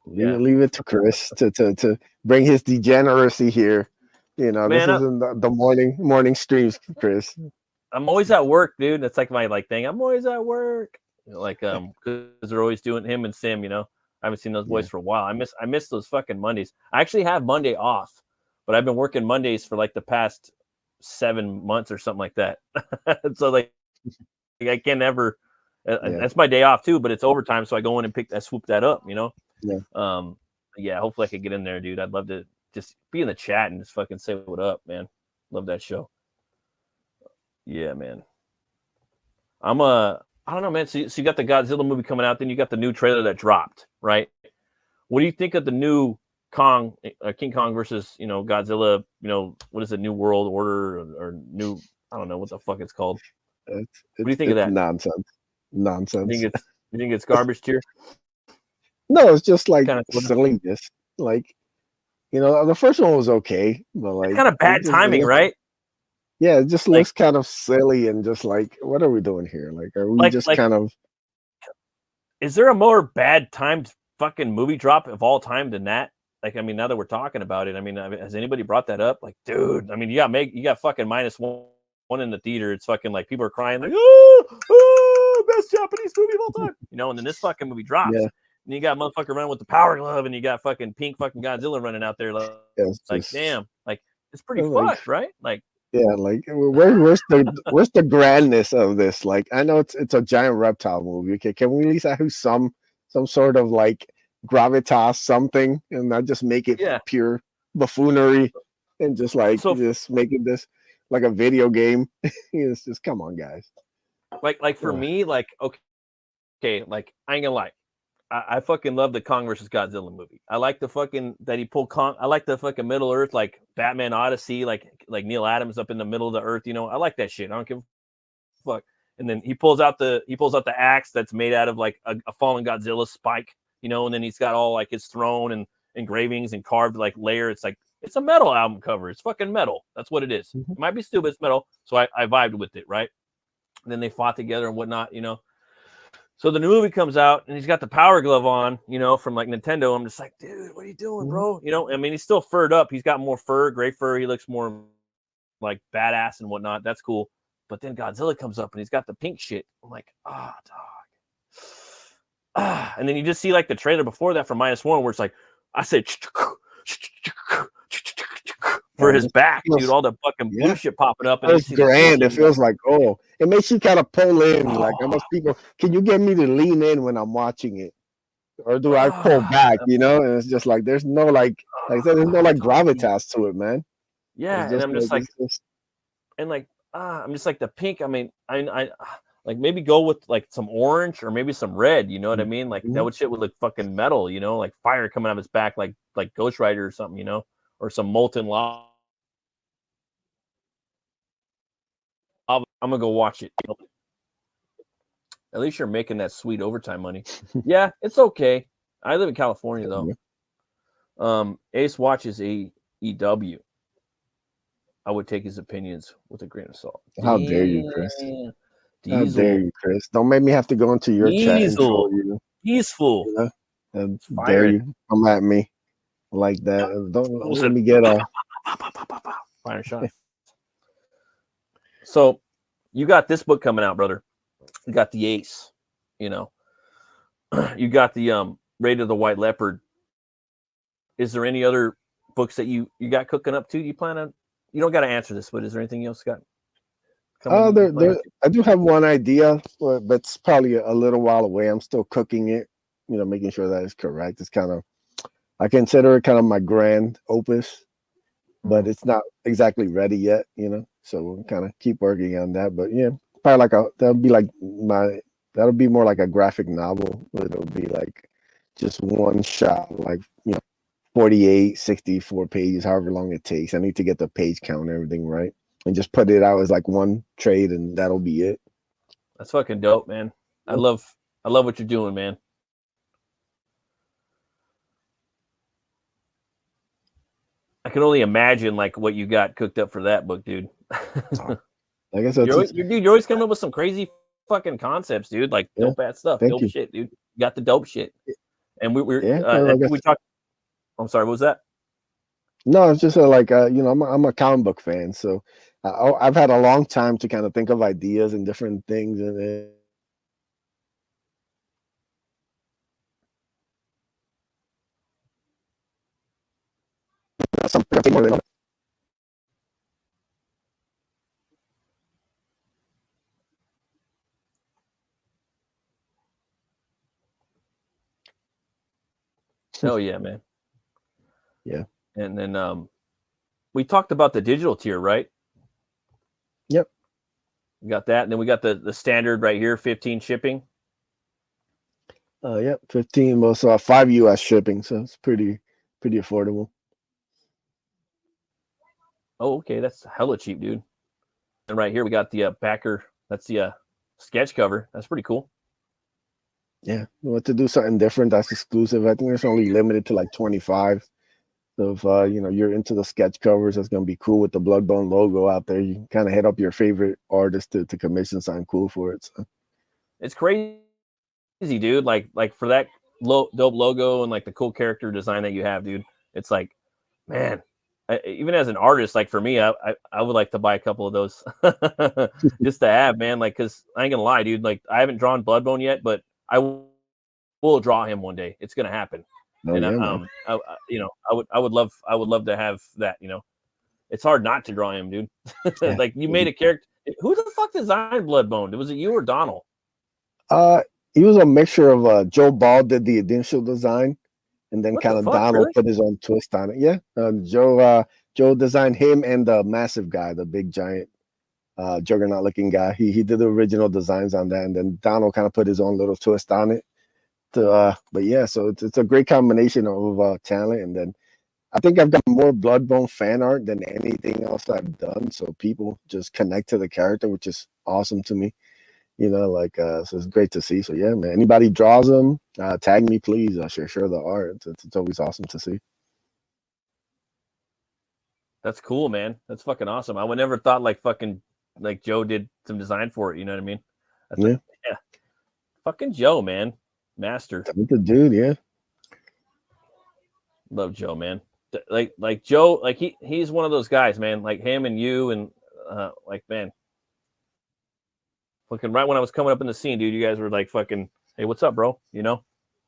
Leave it to Chris to bring his degeneracy here. You know, man, this isn't the morning streams, Chris. I'm always at work, dude. That's like my thing. I'm always at work. You know, like because they're always doing him and Sim, you know. I haven't seen those boys for a while. I miss those fucking Mondays. I actually have Monday off, but I've been working Mondays for like the past 7 months or something like that. So like I can't ever. That's my day off too, but it's overtime, so I go in and swoop that up, you know. Yeah. Hopefully I could get in there, dude. I'd love to just be in the chat and just fucking say what up, man. Love that show. Yeah, man. I don't know, man. So you got the Godzilla movie coming out, then you got the new trailer that dropped, right? What do you think of the new King Kong versus, you know, Godzilla, you know, what is it, New World Order or new, I don't know what the fuck it's called. What do you think of that? Nonsense. You think it's garbage tier? No, it's just like silliness. Like, you know, the first one was okay, but like it's kind of bad timing, right? Yeah, it just looks kind of silly and just like, what are we doing here? Like, are we just kind of? Is there a more bad timed fucking movie drop of all time than that? Like, I mean, now that we're talking about it, I mean, has anybody brought that up? Like, dude, I mean, you got fucking -1 in the theater. It's fucking like people are crying like, oh, best Japanese movie of all time, you know. And then this fucking movie drops, and you got motherfucker running with the power glove, and you got fucking pink fucking Godzilla running out there, like damn, like it's pretty fucked, right? Like. Yeah, like where's the grandness of this? Like, I know it's a giant reptile movie. Okay, can we at least have some sort of like gravitas, something, and not just make it pure buffoonery and just like just making this like a video game? It's just, come on, guys. Like for me, like okay, like I ain't gonna lie. I fucking love the Kong versus Godzilla movie. I like the fucking that he pulled Kong. I like the fucking Middle Earth, like Batman Odyssey, like Neil Adams up in the middle of the earth. You know, I like that shit. I don't give a fuck. And then he pulls out the axe that's made out of like a fallen Godzilla spike. You know, and then he's got all like his throne and engravings and carved like layer. It's like it's a metal album cover. It's fucking metal. That's what it is. It might be stupid. It's metal. So I vibed with it, right? And then they fought together and whatnot. You know. So the new movie comes out, and he's got the Power Glove on, you know, from like Nintendo. I'm just like, dude, what are you doing, bro? You know, I mean, he's still furred up. He's got more fur, gray fur. He looks more like badass and whatnot. That's cool. But then Godzilla comes up, and he's got the pink shit. I'm like, ah, dog. Ah. And then you just see like the trailer before that from -1, where it's like, I said, for his back, dude, all the fucking blue shit popping up. And it's grand. It feels like, oh, it makes you kind of pull in. Like, how much people can you get me to lean in when I'm watching it, or do I pull back? You know, and it's just like there's no like I said, there's no like gravitas to it, man. Yeah, and I'm just like, and like, I'm just like the pink. I mean, I like maybe go with like some orange or maybe some red. You know what I mean? Like that would shit would look fucking metal. You know, like fire coming out of his back, like Ghost Rider or something. You know, or some molten lava. I'm gonna go watch it. At least you're making that sweet overtime money. Yeah, it's okay. I live in California though. Ace watches AEW. I would take his opinions with a grain of salt. How dare you, Chris? Diesel. How dare you, Chris? Don't make me have to go into your chat and troll you. Peaceful. You know? Dare you come at me like that? Don't let me get a fire shot. So you got this book coming out, brother. You got the Ace, you know. You got the Raid of the White Leopard. Is there any other books that you got cooking up too? Do you plan on? You don't got to answer this, but is there anything else got? I do have one idea, but it's probably a little while away. I'm still cooking it, you know, making sure that it's correct. It's kind of, I consider it kind of my grand opus, but it's not exactly ready yet, you know. So we'll kind of keep working on that. But yeah, probably like that'll be more like a graphic novel. It'll be like just one shot, like, you know, 48, 64 pages, however long it takes. I need to get the page count and everything right, and just put it out as like one trade, and that'll be it. That's fucking dope, man. I love what you're doing, man. I can only imagine like what you got cooked up for that book, dude. Like I said, you're always coming up with some crazy fucking concepts, dude. Like dope ass stuff, dope shit, dude. You got the dope shit. And we talked. I'm sorry, what was that? No, it's just like you know, I'm a comic book fan, so I've had a long time to kind of think of ideas and different things, and something more than Oh yeah, man. Yeah. And then we talked about the digital tier, right? Yep. We got that, and then we got the standard right here, 15 shipping. Yep, 15 most 5 US shipping, so it's pretty affordable. Oh, okay, that's hella cheap, dude. And right here we got the backer. That's the sketch cover. That's pretty cool. Yeah, you want to do something different that's exclusive. I think it's only limited to like 25. So if you know, you're into the sketch covers, that's gonna be cool with the Bloodbone logo out there. You can kind of hit up your favorite artist to commission something cool for it. So. It's crazy, dude. Like for that dope logo and like the cool character design that you have, dude. It's like, man, even as an artist, like for me, I would like to buy a couple of those just to have, man. Like, cause I ain't gonna lie, dude. Like I haven't drawn Bloodbone yet, but I will draw him one day. It's gonna happen. Oh, and yeah, you know, I would love to have that. You know, it's hard not to draw him, dude. Like you made a character. Who the fuck designed Bloodbone? Was it you or Donald? He was a mixture of Joe Ball did the initial design, and then kind of Donald put his own twist on it. Yeah, Joe designed him and the massive guy, the big giant juggernaut looking guy. He did the original designs on that, and then Donald kind of put his own little twist on it. But yeah, so it's a great combination of talent, and then I think I've got more Bloodbone fan art than anything else I've done. So people just connect to the character, which is awesome to me. You know, like so it's great to see. So yeah, man. Anybody draws them, tag me, please. I'll share the art. It's always awesome to see. That's cool, man. That's fucking awesome. I would never thought like fucking like Joe did some design for it. You know what I mean? Yeah. Fucking Joe, man. Master. The dude, yeah. Love Joe, man. Like Joe, like he's one of those guys, man. Like him and you and like, man. Fucking right when I was coming up in the scene, dude, you guys were like fucking, hey, what's up, bro? You know?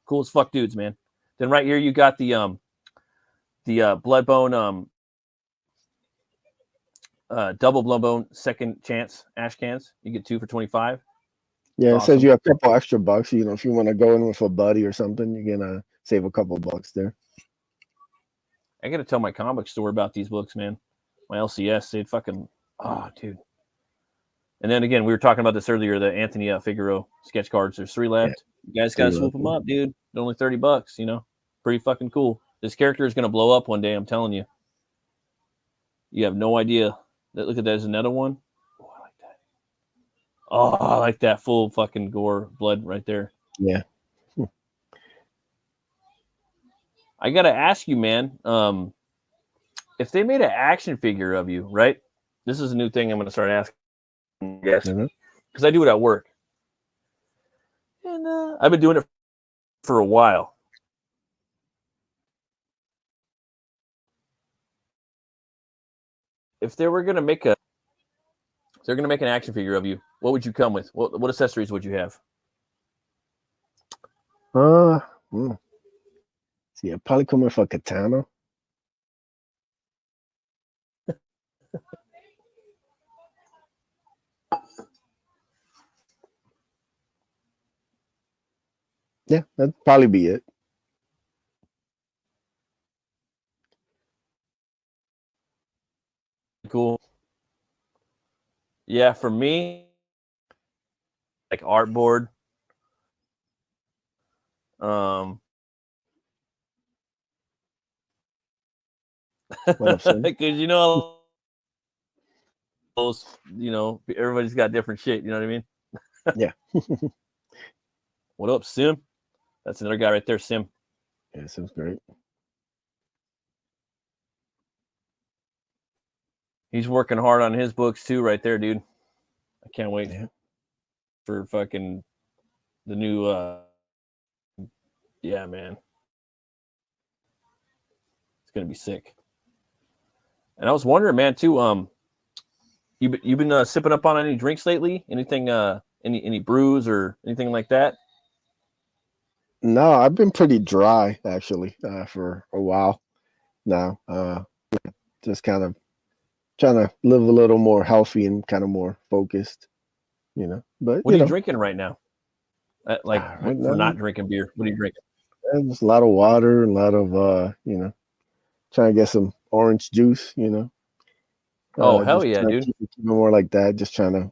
Cool as fuck dudes, man. Then right here you got the Bloodbone double Bloodbone second chance ash cans. You get 2 for $25. Yeah, it awesome. says you have a couple extra bucks. You know, if you want to go in with a buddy or something, you're gonna save a couple bucks there. I gotta tell my comic store about these books, man. My LCS, they'd fucking dude. And then again, we were talking about this earlier, the Anthony Figueroa sketch cards. There's 3 left. Yeah. You guys gotta swoop them up, dude. They're only $30, you know. Pretty fucking cool. This character is gonna blow up one day, I'm telling you. You have no idea. Look at that. There's another one. Oh, I like that. Oh, I like that full fucking gore blood right there. Yeah. I gotta ask you, man. If they made an action figure of you, right? This is a new thing I'm gonna start asking. Yes, because I do it at work, and I've been doing it for a while. If they were gonna make an action figure of you, what would you come with? What accessories would you have? See, I'd probably come with a katana. Yeah, that'd probably be it. Cool. Yeah, for me, like artboard. Because you know, everybody's got different shit. You know what I mean? Yeah. What up, Sim? That's another guy right there, Sim. Yeah, Sim's great. He's working hard on his books too, right there, dude. I can't wait for fucking the new. Yeah, man, it's gonna be sick. And I was wondering, man, too. You've been sipping up on any drinks lately? Anything? Any brews or anything like that? No, I've been pretty dry actually for a while now. Just kind of trying to live a little more healthy and kind of more focused, you know. But what are you drinking right now? Right for not drinking beer, what are you drinking? Just a lot of water and a lot of trying to get some orange juice, you know. Oh hell yeah, dude! Keep more like that. Just trying to,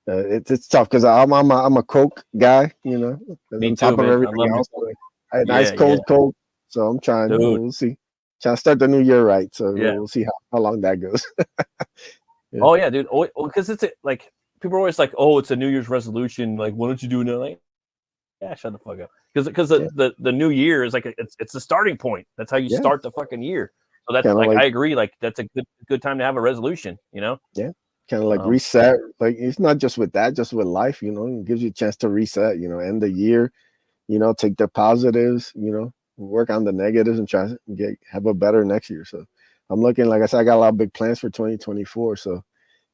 it's tough because I'm a Coke guy, you know. Me on too, top of everything else, I had nice cold Coke, so I'm trying. We'll see. Trying to start the new year right, so we'll see how long that goes. Yeah. Oh yeah, dude. Oh, because it's like people are always like, "Oh, it's a New Year's resolution. Like, why don't you do it?" Like, yeah, shut the fuck up. Because the new year is like it's the starting point. That's how you start the fucking year. So that's like I agree. Like that's a good time to have a resolution. You know. Yeah. Kind of like reset. Like it's not just with that, just with life. You know, it gives you a chance to reset. You know, end the year. You know, take the positives. You know, work on the negatives and try to have a better next year. So I'm looking, like I said, I got a lot of big plans for 2024. So,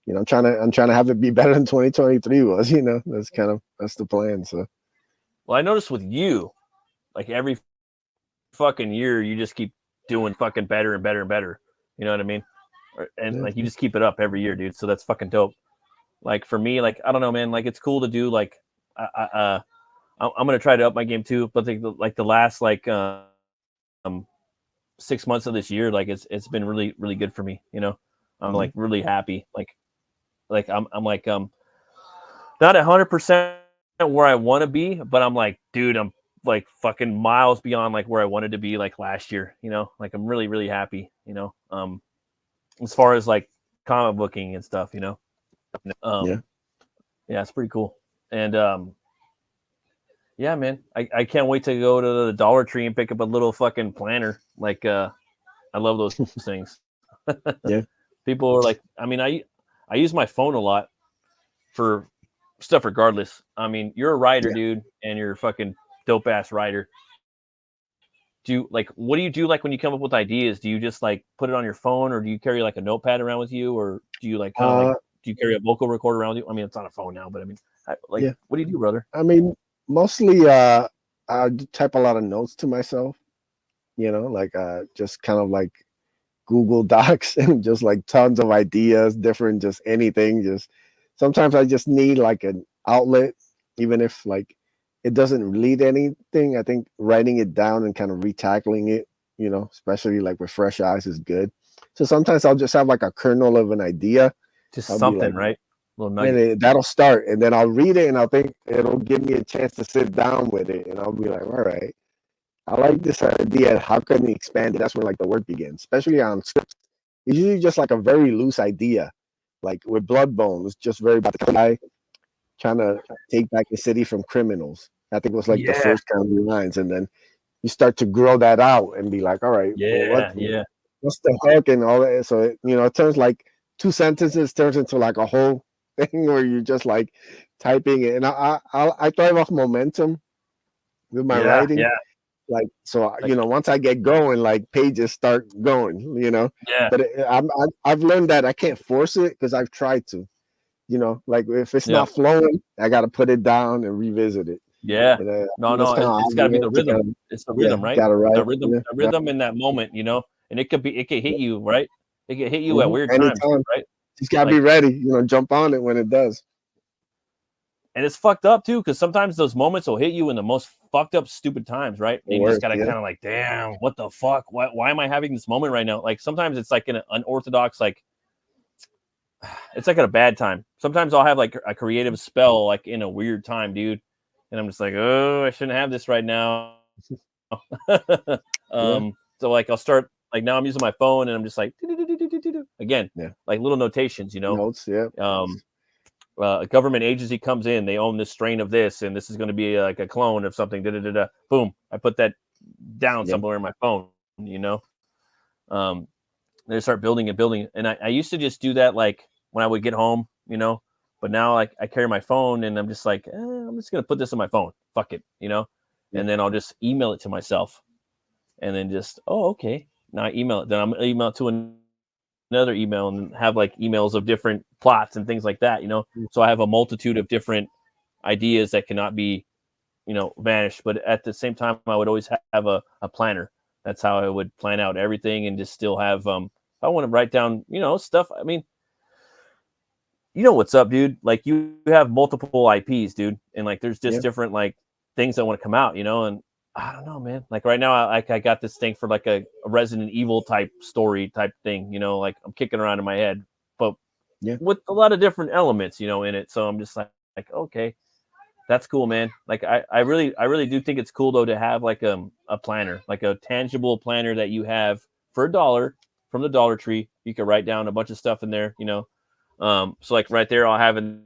you know, I'm trying to have it be better than 2023 was, you know, that's the plan. So, well, I noticed with you, like every fucking year, you just keep doing fucking better and better and better. You know what I mean? And like you just keep it up every year, dude. So that's fucking dope. Like for me, like I don't know, man. Like it's cool to do. Like I'm gonna try to up my game too. But the last 6 months of this year, like it's been really really good for me. You know, I'm like really happy. Like I'm like not 100% where I want to be, but I'm like, dude, I'm like fucking miles beyond like where I wanted to be like last year. You know, like I'm really really happy. You know, as far as like comic booking and stuff. You know, yeah, it's pretty cool. And yeah, man, I can't wait to go to the Dollar Tree and pick up a little fucking planner. Like, I love those things. Yeah. People are like, I mean, I use my phone a lot for stuff regardless. I mean, you're a writer, Yeah. dude, and you're a fucking dope ass writer. What do you do like when you come up with ideas? Do you just like put it on your phone, or do you carry like a notepad around with you, or do you like kind of like Uh, do you carry a vocal recorder around with you? I mean, it's on a phone now, but I mean, yeah. what do you do, brother? I mean, mostly I type a lot of notes to myself, like just kind of like Google Docs and just like tons of ideas, different, just anything. Just sometimes I just need like an outlet, even if like it doesn't lead anything. I think writing it down and kind of retackling it, especially like with fresh eyes is good. So sometimes I'll just have like a kernel of an idea. Just I'll be something, like, right? Little and nugget. that'll start, and then I'll read it, and I'll think it'll give me a chance to sit down with it, and I'll be like, all right, I like this idea. How can we expand it? That's where like the work begins, especially on scripts. It's usually just like a very loose idea. Like with Bloodbone, it's just very about the guy trying to take back the city from criminals. I think it was like the Yeah, first kind of lines, and then you start to grow that out and be like, all right, well, yeah. what's the hook and all that? So it turns like two sentences turns into like a whole thing where you're just like typing it. And I thrive off momentum with my Yeah, writing. yeah, Like, so like once I get going, like pages start going, yeah, but I've learned that I can't force it because I've tried to, like if it's yeah, not flowing, I got to put it down and revisit it. yeah. And No, that's kind of it's got to be the rhythm. It's the yeah, rhythm, right? gotta write. Yeah, The rhythm in that moment, and it could hit you, right? It could hit you at weird times, anytime. right? Just gotta be Like, ready, jump on it when it does. and it's fucked up too, because sometimes those moments will hit you in the most fucked up, stupid times, right? And you just gotta Yeah. kind of like, damn, what the fuck? Why am I having this moment right now? Like sometimes it's like in an unorthodox, like it's like at a bad time. Sometimes I'll have like a creative spell, like in a weird time, dude, and I'm just like, oh, I shouldn't have this right now. Yeah. So like I'll start like now I'm using my phone and I'm just like again, Yeah. like little notations, Notes. Yeah. A government agency comes in, they own this strain of this, and this is going to be like a clone of something. Boom! I put that down somewhere in my phone. They start building and building, and I used to just do that like when I would get home, But now like I carry my phone, and I'm just like, I'm just gonna put this on my phone. Fuck it, and then I'll just email it to myself, and then just okay. Now I email it. Then I'm gonna email it to another email and have like emails of different plots and things like that, So I have a multitude of different ideas that cannot be, vanished. But at the same time, I would always have a planner. That's how I would plan out everything and just still have, if I want to write down, stuff. I mean, what's up, dude? Like you have multiple IPs, dude. And like, there's just different like things that want to come out, and I don't know, man. Like right now, I got this thing for like a Resident Evil type story type thing, like I'm kicking around in my head, but with a lot of different elements, in it. So I'm just like okay, that's cool, man. Like I really do think it's cool though to have like a planner, like a tangible planner that you have for $1 from the Dollar Tree. You can write down a bunch of stuff in there, So like right there, I'll have in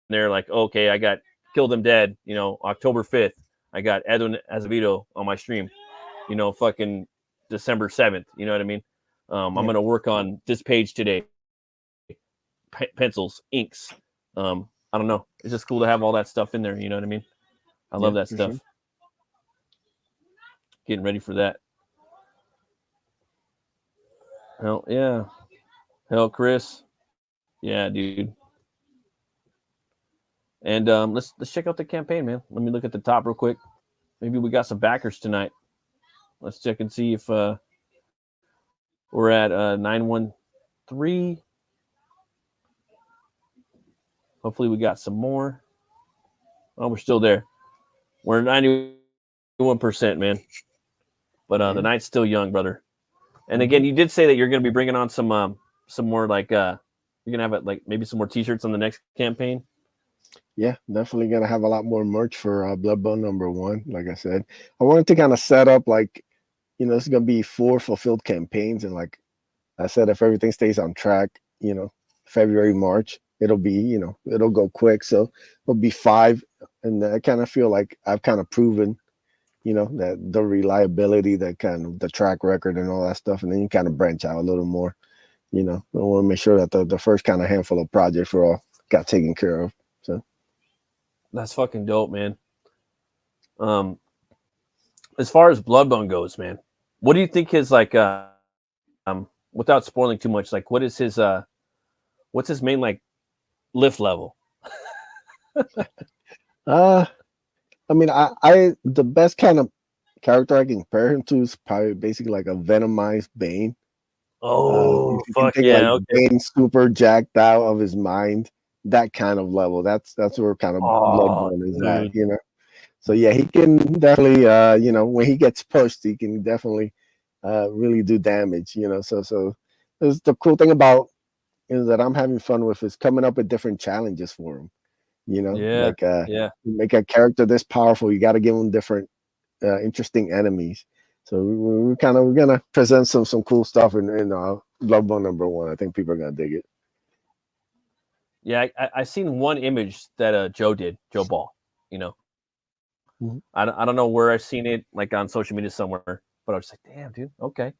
there like, okay, I got Kill Them Dead, October 5th. I got Edwin Azevedo on my stream, fucking December 7th. You know what I mean? I'm going to work on this page today. Pencils, inks. I don't know. It's just cool to have all that stuff in there. You know what I mean? I love that stuff. Sure. Getting ready for that. Hell yeah. Hell, Chris. Yeah, dude. And let's check out the campaign, man. Let me look at the top real quick. Maybe we got some backers tonight. Let's check and see if we're at 913. Hopefully we got some more. Oh, we're still there. We're 91%, man. But the night's still young, brother. And again, you did say that you're going to be bringing on some more like you're going to have like maybe some more T-shirts on the next campaign. Yeah, definitely gonna have a lot more merch for Bloodbone #1. Like I said, I wanted to kind of set up like, this is gonna be 4 fulfilled campaigns, and like I said, if everything stays on track, February, March, it'll be, it'll go quick. So it'll be 5, and I kind of feel like I've kind of proven, that the reliability, that kind of the track record and all that stuff, and then you kind of branch out a little more. I want to make sure that the first kind of handful of projects were all got taken care of. So. That's fucking dope, man. As far as Bloodbone goes, man, what do you think his like without spoiling too much, like what is his what's his main like lift level? Uh, I mean, I the best kind of character I can compare him to is probably basically like a venomized Bane. Oh If you can fuck think like yeah, okay. Bane super jacked out of his mind, that kind of level. That's where kind of Oh Bloodborne is at, dude. you know. So yeah, he can definitely you know, when he gets pushed, he can definitely really do damage, you know. So there's the cool thing about is that I'm having fun with is coming up with different challenges for him. You know, Yeah, like yeah. make a character this powerful, you got to give him different interesting enemies. So we're gonna present some cool stuff in Bloodborne #1. I think people are gonna dig it. Yeah, I seen one image that Joe Ball, you know. Mhm. I don't know where I've seen it, like on social media somewhere, but I was like, damn, dude, okay.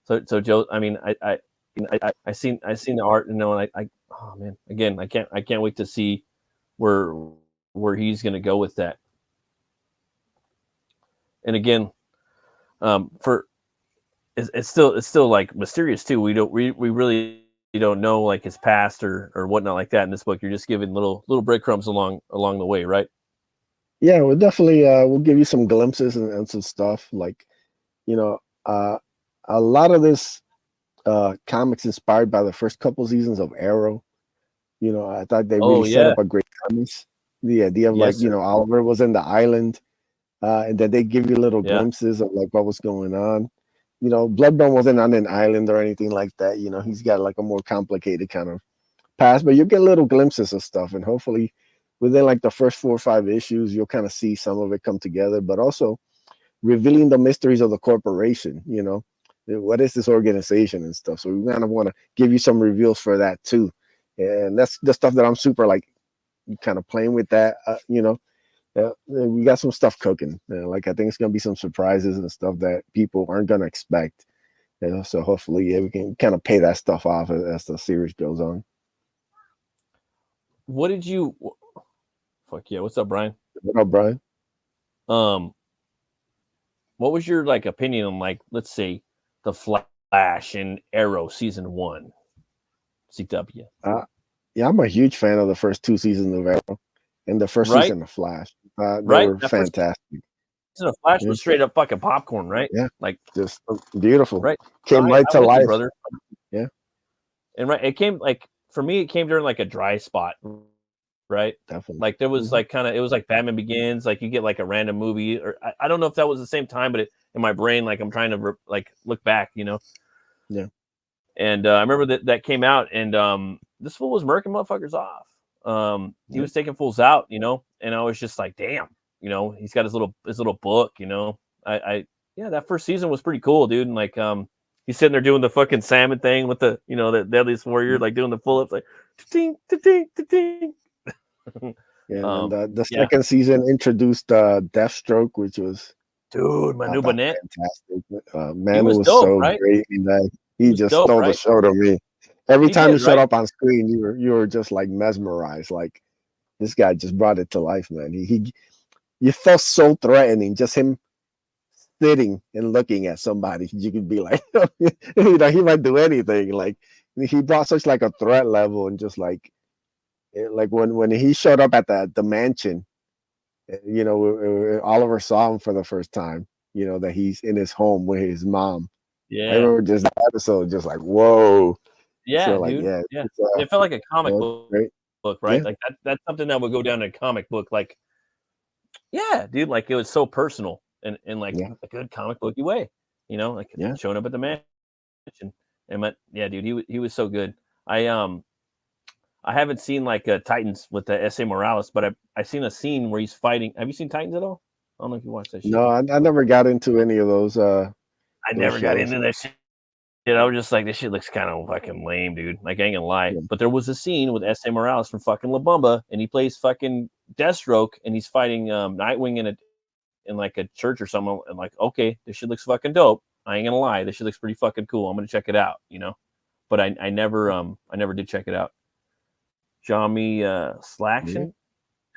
So Joe, I mean, I seen the art, you know, and I oh man, again, I can't wait to see where where he's gonna go with that. And again, for it's still like mysterious too. We really don't know like his past or whatnot like that in this book. You're just giving little breadcrumbs along the way, right? Yeah, we'll definitely we'll give you some glimpses and some stuff like you know a lot of this comics inspired by the first couple seasons of Arrow. You know, I thought they really Oh set yeah, up a great premise. The idea of like, yes you sir. know, Oliver was in the island, and then they give you little Yeah, glimpses of like what was going on. You know, Bloodbone wasn't on an island or anything like that. You know, he's got like a more complicated kind of past, but you get little glimpses of stuff, and hopefully within like the first 4 or 5 issues, you'll kind of see some of it come together, but also revealing the mysteries of the corporation. You know, what is this organization and stuff. So we kind of want to give you some reveals for that too, and that's the stuff that I'm super like kind of playing with that. You know, we got some stuff cooking. Like I think it's gonna be some surprises and stuff that people aren't gonna expect. You know, so hopefully, yeah, we can kind of pay that stuff off as the series goes on. what did you? Fuck yeah, what's up, Brian? What up, Brian? Um, what was your like opinion on like let's say the Flash and Arrow season 1 CW? Uh, yeah, I'm a huge fan of the first 2 seasons of Arrow and the first Right, season of Flash. They right. were That first fantastic. season of Flash Yeah, was straight up fucking popcorn, right? yeah, Like just beautiful. right. No, Came right I'm to with you, life. brother. Yeah, And right, it came like for me, it came during like a dry spot, right? definitely. Like there was Mhm. like kind of it was like Batman Begins, like you get like a random movie, or I don't know if that was the same time, but in my brain, like I'm trying to like look back, you know. Yeah, And I remember that came out, and this fool was murking motherfuckers off. He yeah, was taking fools out, you know, and I was just like, damn, you know, he's got his little book, you know. I yeah, that first season was pretty cool, dude, and like he's sitting there doing the fucking salmon thing with the you know the Deadliest Warrior, mm, like doing the pull ups, like ting ting ting. yeah. And then the Yeah, second season introduced Deathstroke, which was dude, my I new thought Burnett, fantastic. he Man, it was was dope, so right? great in that He he was just dope, stole the right? show to me. Every He time he did, showed right? up on screen, you were just like mesmerized. Like this guy just brought it to life, man. He you felt so threatening, just him sitting and looking at somebody. You could be like, you know, he might do anything. Like he brought such like a threat level and just like when he showed up at the mansion, you know, Oliver saw him for the first time. You know that he's in his home with his mom. I Yeah, remember just that episode, just like whoa. yeah, So like, dude, yeah, yeah. it's It felt like a you comic know, great. book, right? Yeah, Like that's something that would go down in a comic book, like yeah, dude, like it was so personal and in like yeah, a good comic booky way, you know, like yeah. showing up at the mansion and yeah, dude, he was so good. I um I haven't seen like Titans with the S.A. Morales, but I seen a scene where he's fighting. Have you seen Titans at all? I don't know if you watched that shit. No, I never got into any of I those never got shows. into that shit. I was just like, this shit looks kind of fucking lame, dude. Like, I ain't gonna lie. Yeah, But there was a scene with S.A. Morales from fucking La Bamba, and he plays fucking Deathstroke, and he's fighting Nightwing in like a church or something. And like, okay, this shit looks fucking dope. I ain't gonna lie, this shit looks pretty fucking cool. I'm gonna check it out, you know. But I never did check it out. Johnny yeah. Slaction,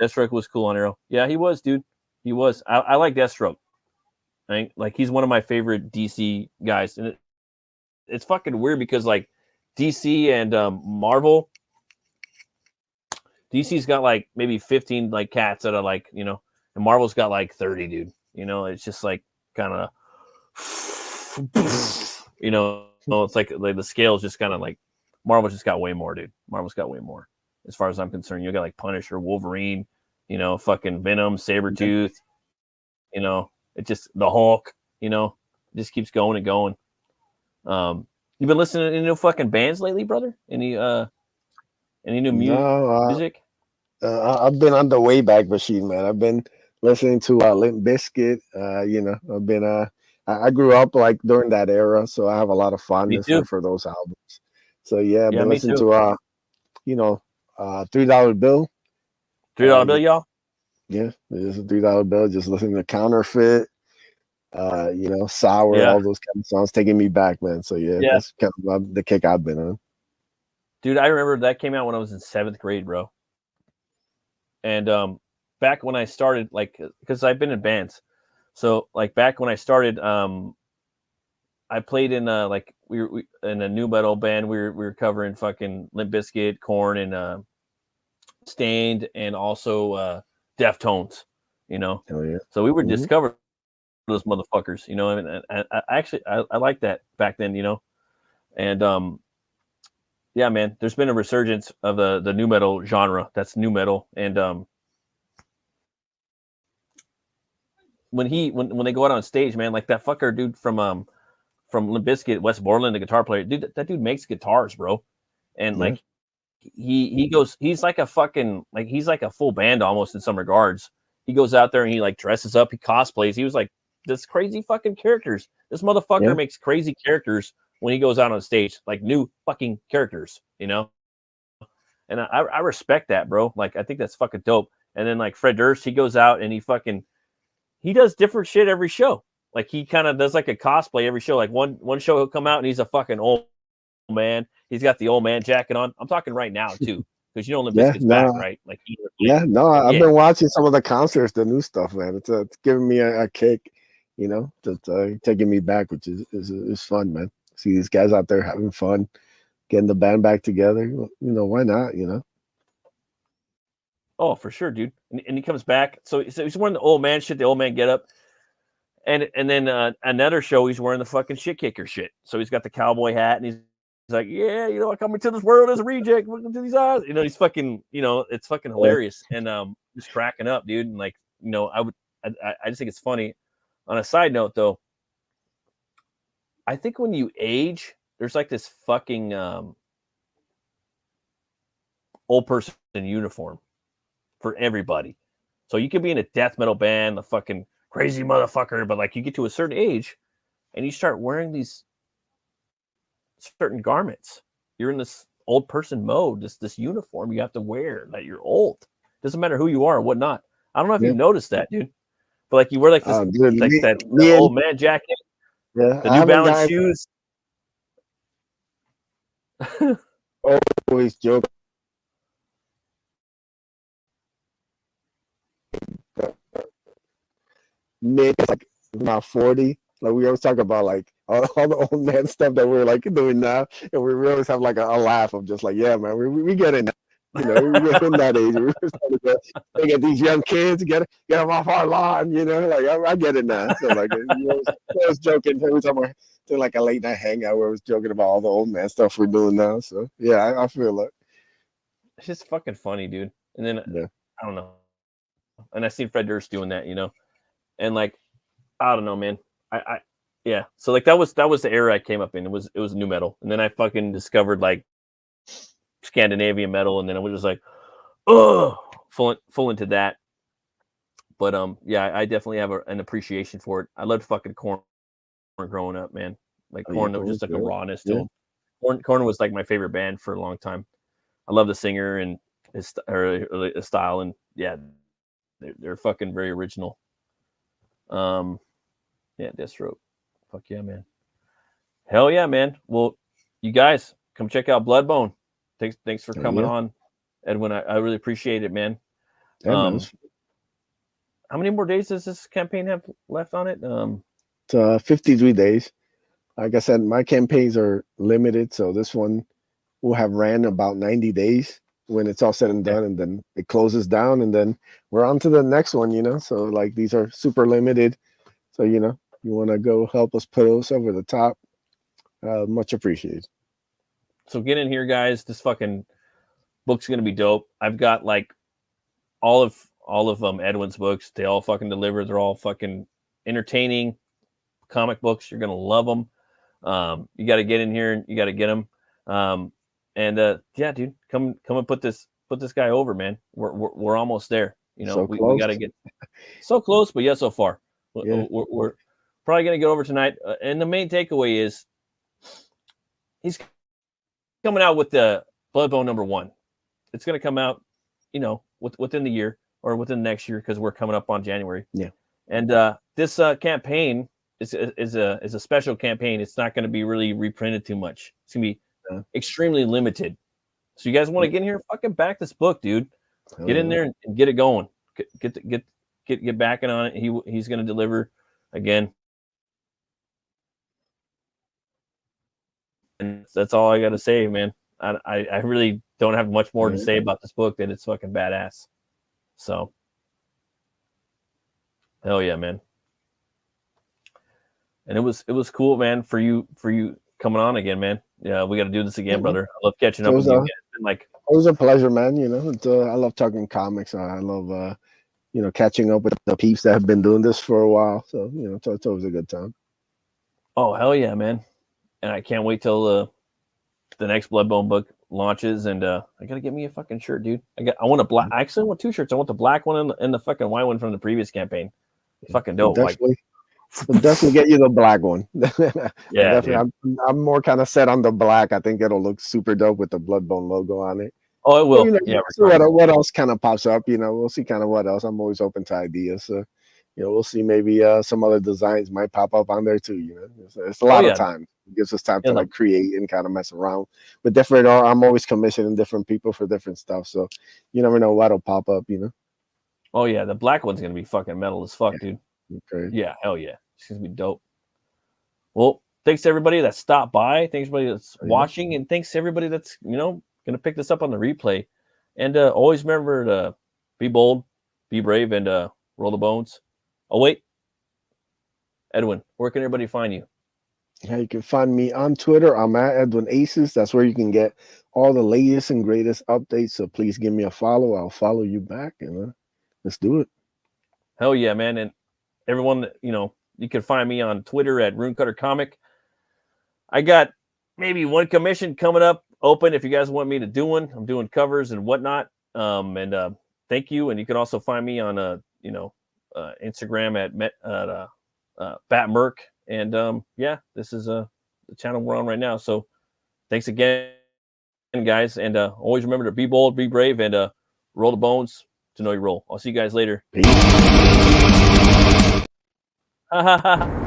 Deathstroke was cool on Arrow. Yeah, he was, dude. He was. I like Deathstroke. Right? Like he's one of my favorite DC guys, and it's fucking weird because like DC and Marvel, DC's got like maybe 15 like cats that are like, you know, and Marvel's got like 30, dude. You know, it's just like kind of, you know, it's like the scale is just kind of like Marvel's just got way more, dude. Marvel's got way more as far as I'm concerned. You got like Punisher, Wolverine, you know, fucking Venom, Sabretooth, you know, it just the Hulk, you know, it just keeps going and going. You been listening to any new fucking bands lately, brother? Any new music? I've been on the Wayback Machine, man. I've been listening to Limp Bizkit. You know, I've been I grew up like during that era, so I have a lot of fondness for those albums. So yeah, I've been listening to you know, $3 Bill. $3 Bill, y'all? Yeah, there's a $3 Bill. Just listening to Counterfeit. You know, Sour, all those kind of songs taking me back, man. So yeah, that's kind of the kick I've been on. Dude, I remember that came out when I was in 7th grade, bro. And back when I started, like, because I've been in bands, so like back when I started, I played in like we were in a new metal band. We were covering fucking Limp Bizkit, Korn, and Stained, and also Deftones. You know, so we would discover those motherfuckers. You know, I mean, I actually like that back then. You know, and yeah, man, there's been a resurgence of the new metal genre. That's new metal, and when they go out on stage, man, like that fucker dude from Limp Bizkit, Wes Borland, the guitar player, dude, that dude makes guitars, bro, and like he's like a fucking like he's like a full band almost in some regards. He goes out there and he like dresses up, he cosplays. He was like this crazy fucking characters. This motherfucker makes crazy characters when he goes out on stage, like new fucking characters, you know? And I respect that, bro. Like, I think that's fucking dope. And then like Fred Durst, he goes out and he does different shit every show. Like he kind of does like a cosplay every show. Like one show he'll come out and he's a fucking old man. He's got the old man jacket on. I'm talking right now too. Because you know Limp Bizkit's back, right? Like I've been watching some of the concerts, the new stuff, man. It's giving me a kick, you know, that's taking me back, which is fun, man. See these guys out there having fun, getting the band back together. You know, why not? You know. Oh, for sure, dude. And he comes back. So he's wearing the old man shit, the old man get up. And then another show, he's wearing the fucking shit kicker shit. So he's got the cowboy hat and he's like, yeah, you know, I come into this world as a reject. Look into these eyes. You know, he's fucking, you know, it's fucking hilarious. And just cracking up, dude. And like, you know, I just think it's funny. On a side note, though, I think when you age, there's like this fucking old person in uniform for everybody. So you could be in a death metal band, the fucking crazy motherfucker, but like you get to a certain age and you start wearing these certain garments. You're in this old person mode, this uniform you have to wear that you're old. Doesn't matter who you are or whatnot. I don't know if you've noticed that, dude. But like you wear like this the old man jacket, the New Balance shoes. Always joke. Mid like about 40. Like we always talk about like all the old man stuff that we're like doing now, and we always have like a laugh of just like, yeah, man, we get it now. You know, we get in that age. We're starting to get these young kids, get them off our lawn. You know, like I get it now. So like, I was joking every time we're doing like a late night hangout where I was joking about all the old man stuff we're doing now. So yeah, I feel like it's just fucking funny, dude. And then I don't know, and I seen Fred Durst doing that, you know, and like I don't know, man. Yeah. So like that was the era I came up in. It was new metal, and then I fucking discovered like Scandinavian metal, and then I was just like, oh, full into that. But yeah, I definitely have an appreciation for it. I loved fucking Korn growing up, man. Like Korn, there was just like a rawness to him. Korn was like my favorite band for a long time. I love the singer and his style, and yeah, they're fucking very original. Yeah, Deathstroke. Fuck yeah, man. Hell yeah, man. Well, you guys come check out Bloodbone. Thanks for coming on, Edwin. I really appreciate it, man. Yeah, man, How many more days does this campaign have left on it? it's 53 days. Like I said, my campaigns are limited, so this one will have ran about 90 days when it's all said and done, and then it closes down, and then we're on to the next one, you know. So like these are super limited. So you know, you want to go help us put us over the top, much appreciated. So get in here, guys. This fucking book's gonna be dope. I've got like all of Edwin's books. They all fucking deliver. They're all fucking entertaining comic books. You're gonna love them. You got to get in here and you got to get them. Yeah, dude, come and put this guy over, man. We're almost there. You know, So we got to get so close, but yet so far. Yeah. We're probably gonna get over tonight. And the main takeaway is he's coming out with the Bloodbone #1. It's gonna come out, you know, within the year or within the next year because we're coming up on January. Yeah. And this campaign is a special campaign. It's not going to be really reprinted too much. It's gonna be extremely limited. So you guys want to get in here, fucking back this book, dude. Get in there and get it going. Get backing on it. He's going to deliver again. And that's all I got to say, man. I really don't have much more to say about this book than it's fucking badass. So, hell yeah, man. And it was cool, man, for you coming on again, man. Yeah, we got to do this again, brother. I love catching up with you again. Like, it was a pleasure, man. You know, I love talking comics. I love you know, catching up with the peeps that have been doing this for a while. So you know, it's always a good time. Oh hell yeah, man! And I can't wait till the next Bloodbone book launches. And I gotta get me a fucking shirt, dude. I want a black. I actually want 2 shirts. I want the black one and the fucking white one from the previous campaign. Fucking dope. We'll definitely get you the black one. Yeah, definitely. I'm more kind of set on the black. I think it'll look super dope with the Bloodbone logo on it. Oh, it will. You know, yeah. What else kind of pops up? You know, we'll see kind of what else. I'm always open to ideas. So, you know, we'll see. Maybe some other designs might pop up on there too. You know, it's a lot of time. It gives us time to like create and kind of mess around with different. I'm always commissioning different people for different stuff. So, you never know what'll pop up. You know. Oh yeah, the black one's gonna be fucking metal as fuck, dude. Okay. Yeah, hell yeah. It's gonna be dope. Well, thanks to everybody that stopped by. Thanks everybody that's watching, and thanks to everybody that's, you know, gonna pick this up on the replay. And always remember to be bold, be brave, and roll the bones. Oh wait, Edwin, where can everybody find you? Yeah, you can find me on Twitter. I'm at Edwin Aces. That's where you can get all the latest and greatest updates. So please give me a follow. I'll follow you back, and let's do it. Hell yeah, man! And everyone, you know, you can find me on Twitter at RuneCutterComic. I got maybe one commission coming up open if you guys want me to do one. I'm doing covers and whatnot. Thank you. And you can also find me on Instagram at BatMerc. And yeah, this is the channel we're on right now. So thanks again, guys. And always remember to be bold, be brave, and roll the bones to know your role. I'll see you guys later. Peace. Ha ha ha.